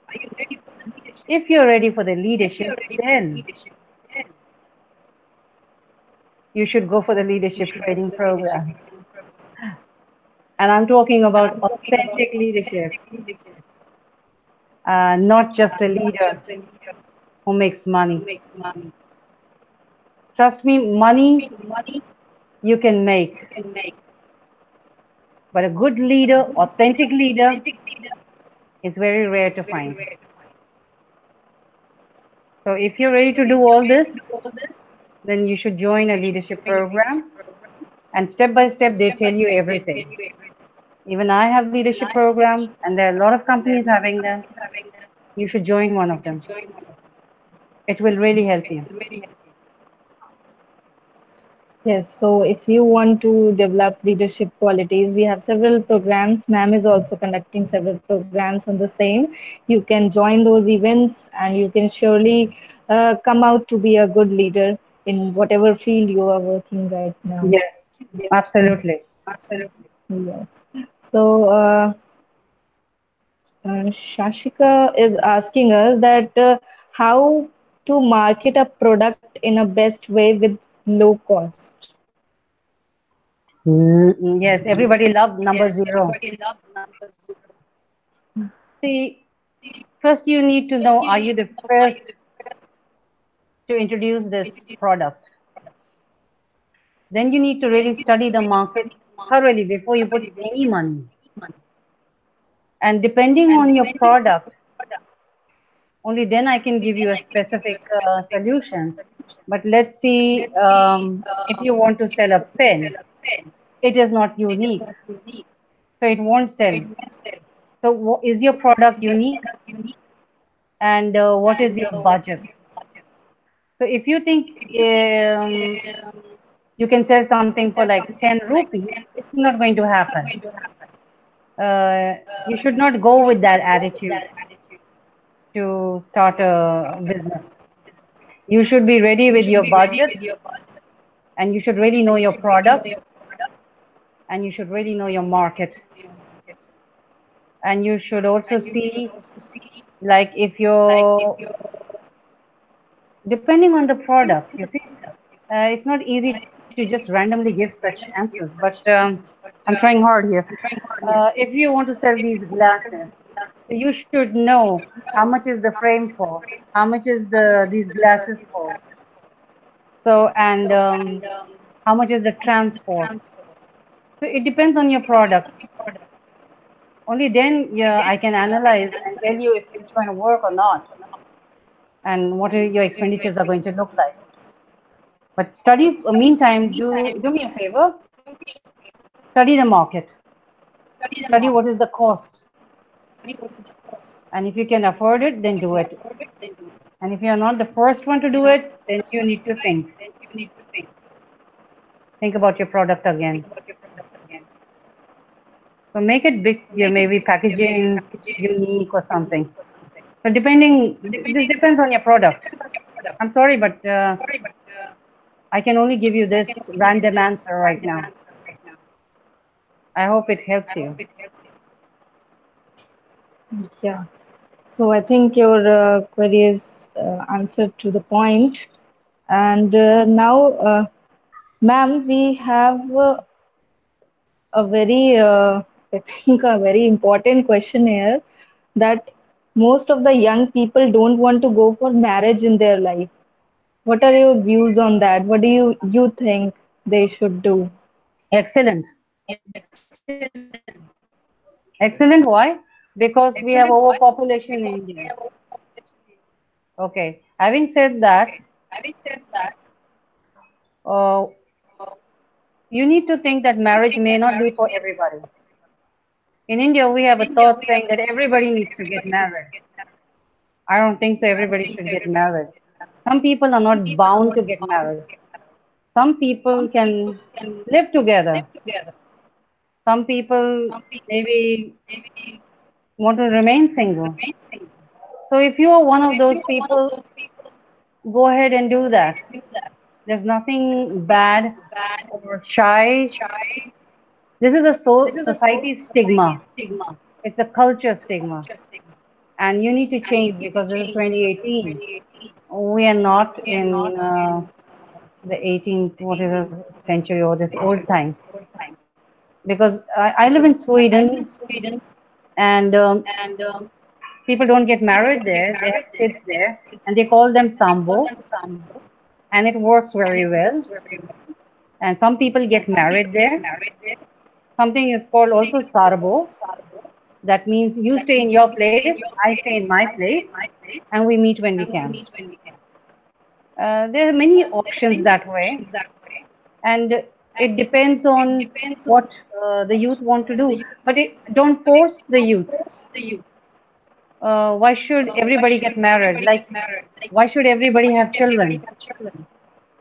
If you're ready for the leadership, then you should go for the leadership training programs. And I'm talking about authentic leadership, not just a leader who makes money. Trust me, money you can make, but a good leader, authentic leader, is very rare to find. So if you're ready to do all this, then you should join a leadership program. And step by step, they tell you everything. Even I have leadership program, and there are a lot of companies having them. You should join one of them. It will really help you. Yes, so if you want to develop leadership qualities, we have several programs. Ma'am is also conducting several programs on the same. You can join those events and you can surely come out to be a good leader in whatever field you are working right now. Yes, absolutely. Yes. So, Shashika is asking us that how to market a product in a best way with low cost. Yes, everybody loved number zero. See, first you need to know, are you the first to introduce this product? Then you need to really study the market thoroughly before you put any money. And depending on your product, only then I can give you a specific solution. But let's see, if you want to sell a pen, it is not unique, so it won't sell. So, is your product unique? And what is your budget? So, if you think you can sell something for like 10 rupees, it's not going to happen. You should not go with that attitude to start a business. You should be ready with your budget, and you should really know your product, and you should really know your market. And you should also see, like, if you're depending on the product, you see, it's not easy to just randomly give such answers, but I'm trying hard here. If you want to sell these glasses, so you should know how much is the frame for, how much is these glasses for, so and how much is the transport. So it depends on your product. Only then, yeah, I can analyze and tell you if it's going to work or not, and what your expenditures are going to look like. But study, meantime, do me a favor, study the market, study what is the cost, and if you can afford it, then do it. And if you are not the first one to do it, then you need to think about your product again. So make it big, yeah, maybe packaging unique or something. So this depends on your product. I'm sorry, but I can only give you this random answer right now. I hope it helps you. Yeah. So I think your query is answered to the point. And now, ma'am, we have a very, I think, a very important question here that most of the young people don't want to go for marriage in their life. What are your views on that? What do you think they should do? Excellent. Excellent. Why? Because we have overpopulation in India. Okay. Having said that, uh, you need to think that marriage may not be for everybody. In India, we have a thought saying that everybody needs to get married. I don't think so. Everybody should get married. Some people are not bound to get married. Some people can live together. Some people maybe want to remain single. So if you are one of those people, go ahead and do that. There's nothing bad or shy. This is a society stigma. It's a culture stigma. And you need to change because this is 2018. We are not in the 18th, what is a century or this old times. Because I live in Sweden, and people don't get married there. They have kids there, and they call them sambo, and it works very well. And some people get married there. Something is called also sarbo. That means you stay in your place, I stay in my place, and we meet when we can. There are many options that way, and it depends on what the youth want to do. But don't force the youth. Why should everybody get married? Like, why should everybody have children?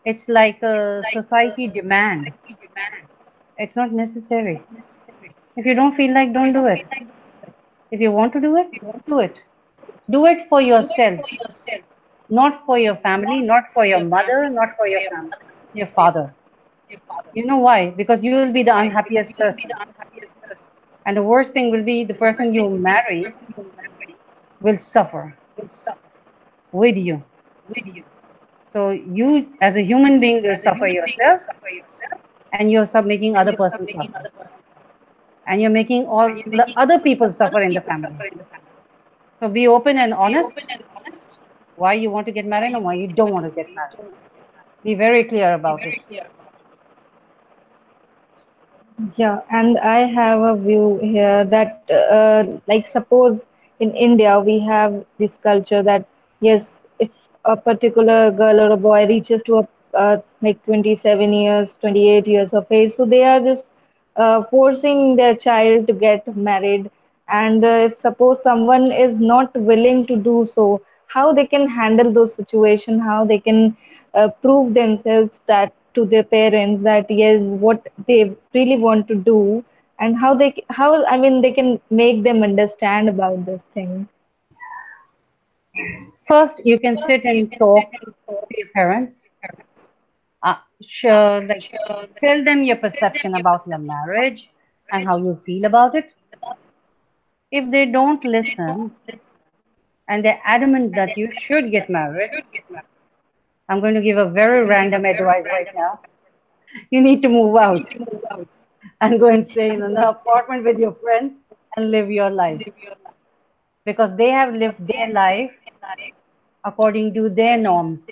It's like a society demand. It's not necessary. If you don't feel like, don't do it. If you want to do it, do it. Do it for yourself. not for your family, not for your mother, not for your father. You know why? Because you will be the unhappiest person. And the worst thing will be the person you marry will suffer with you. So you, as a human being, will suffer yourself, and you're making other persons suffer, and you're making all the other people suffer in the family. So be open and honest why you want to get married and why you don't want to get married. Be very clear about it. Yeah, and I have a view here that, like, suppose in India we have this culture that, yes, if a particular girl or a boy reaches to a like 27 years, 28 years of age, so they are just forcing their child to get married. And if suppose someone is not willing to do so, how they can handle those situations, how they can prove themselves that to their parents that yes, what they really want to do, and how I mean they can make them understand about this thing. First, you can sit and talk to your parents. Sure, like tell them your perception about your marriage and how you feel about it. If they don't listen and they're adamant that you should get married, I'm going to give a very random advice right now. You need to move out and go and stay in an apartment with your friends and live your life because they have lived their life according to their norms.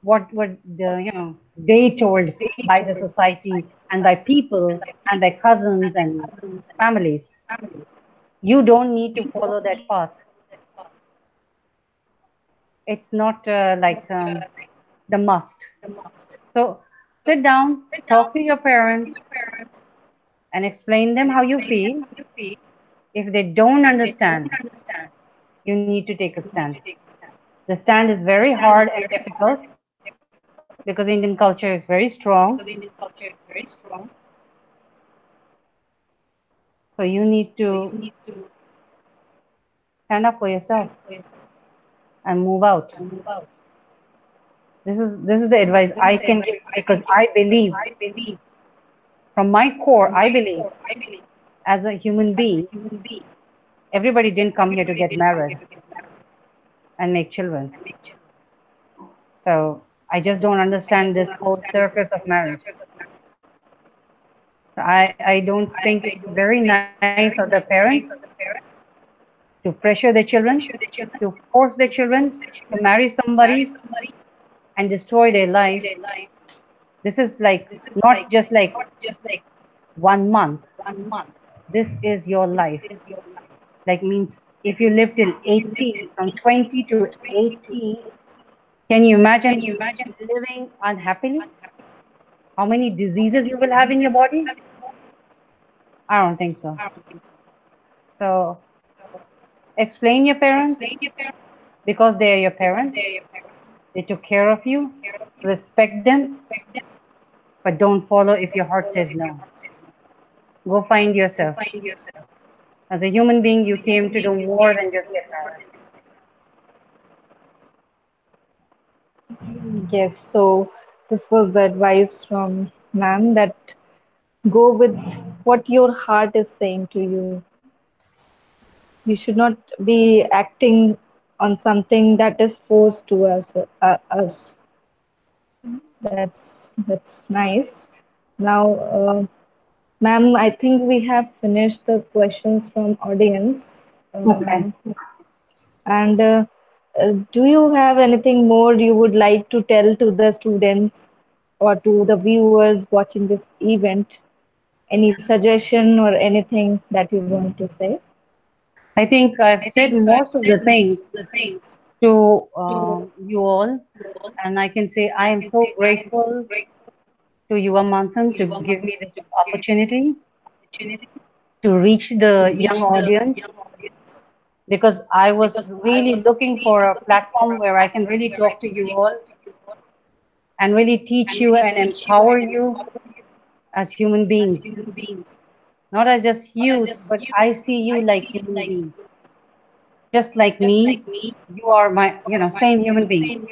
What they told by the society and by people and by cousins and families. You don't need to follow that path. It's not the must. So sit down, talk to your parents, and explain them how you feel. If they don't understand, you need to take a stand. The stand is very hard and difficult because Indian culture is very strong. So you need to stand up for yourself and move out. This is the advice I can give because I believe from my core, I believe as a human being, everybody didn't come here to get married and make children. So I just don't understand this whole circus of marriage. I don't think it's very nice of the parents to pressure their children, to force their children to marry somebody and destroy their life. This is like not just like 1 month. This is your life. Like means if you live till 80, from 20 to 80, can you imagine living unhappily? How many diseases you will have in your body? I don't think so. So explain your parents because they are your parents. They took care of you. Respect them, but don't follow if your heart says no. Go find yourself. As a human being, you came to do more than just get married. Yes, so this was the advice from ma'am that go with what your heart is saying to you. You should not be acting on something that is forced to us. That's nice. Now, ma'am, I think we have finished the questions from audience. Okay. And do you have anything more you would like to tell to the students or to the viewers watching this event? Any suggestion or anything that you want to say? I think I've said most of the things to you all, and I can say I am so grateful to YuvaManthan to give me this opportunity to reach the young audience because I was really looking for a platform where I can really talk to you all and really teach you and empower you as human beings, not as just youth, but I see you like human beings. Just like me, you are my, same human beings.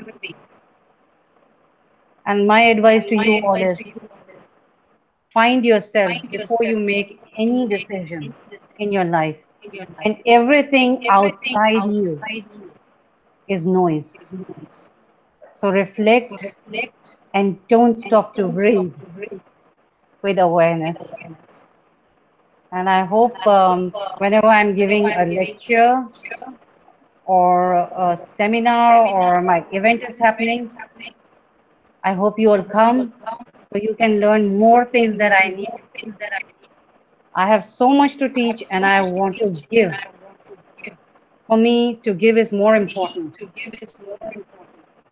And my advice to you all is find yourself before you make any decision in your life. And everything outside you is noise. So reflect and don't stop to breathe with awareness. And I hope whenever I'm giving a lecture or a seminar or my event is happening, I hope you all come so you can learn more things that I need. I have so much to teach and I want to give. For me, to give is more important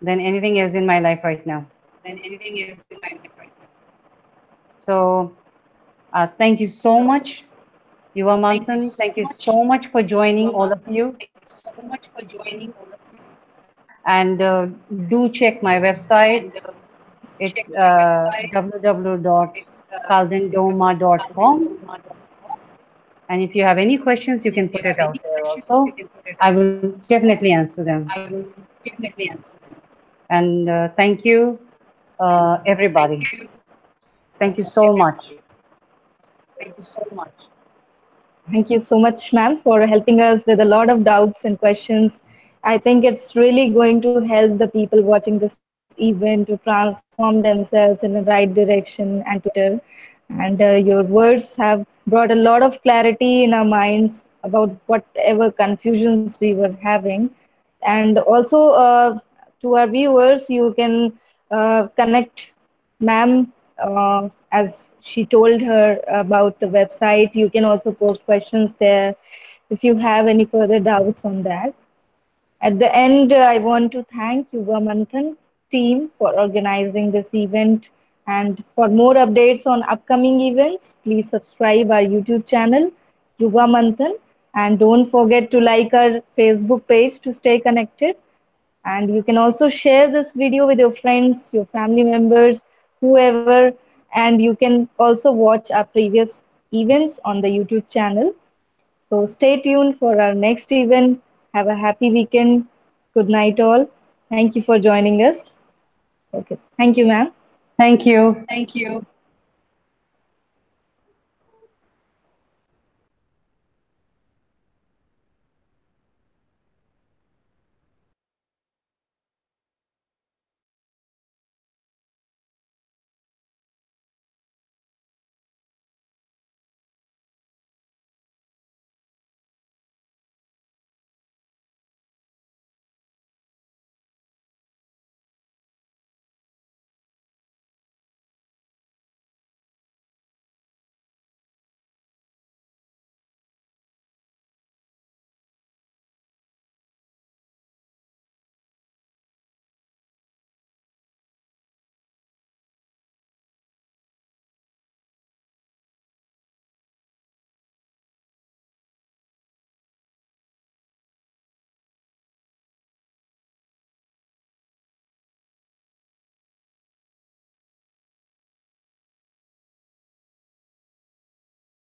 than anything else in my life right now. So thank you so much, YuvaManthan. Thank you so much for joining all of you. And do check my website. It's www.kaldandoma.com. And if you have any questions, you can put it out there also. I will definitely answer them. And thank you, everybody. Thank you so much. Thank you so much, ma'am, for helping us with a lot of doubts and questions. I think it's really going to help the people watching this event to transform themselves in the right direction and to be better. And your words have brought a lot of clarity in our minds about whatever confusions we were having. And also, to our viewers, you can connect ma'am, as she told her about the website. You can also post questions there if you have any further doubts on that. At the end, I want to thank YuvaManthan team for organizing this event. And for more updates on upcoming events, please subscribe our YouTube channel, YuvaManthan, and don't forget to like our Facebook page to stay connected. And you can also share this video with your friends, your family members, whoever. And you can also watch our previous events on the YouTube channel. So stay tuned for our next event. Have a happy weekend. Good night, all. Thank you for joining us. Okay. Thank you, ma'am. Thank you.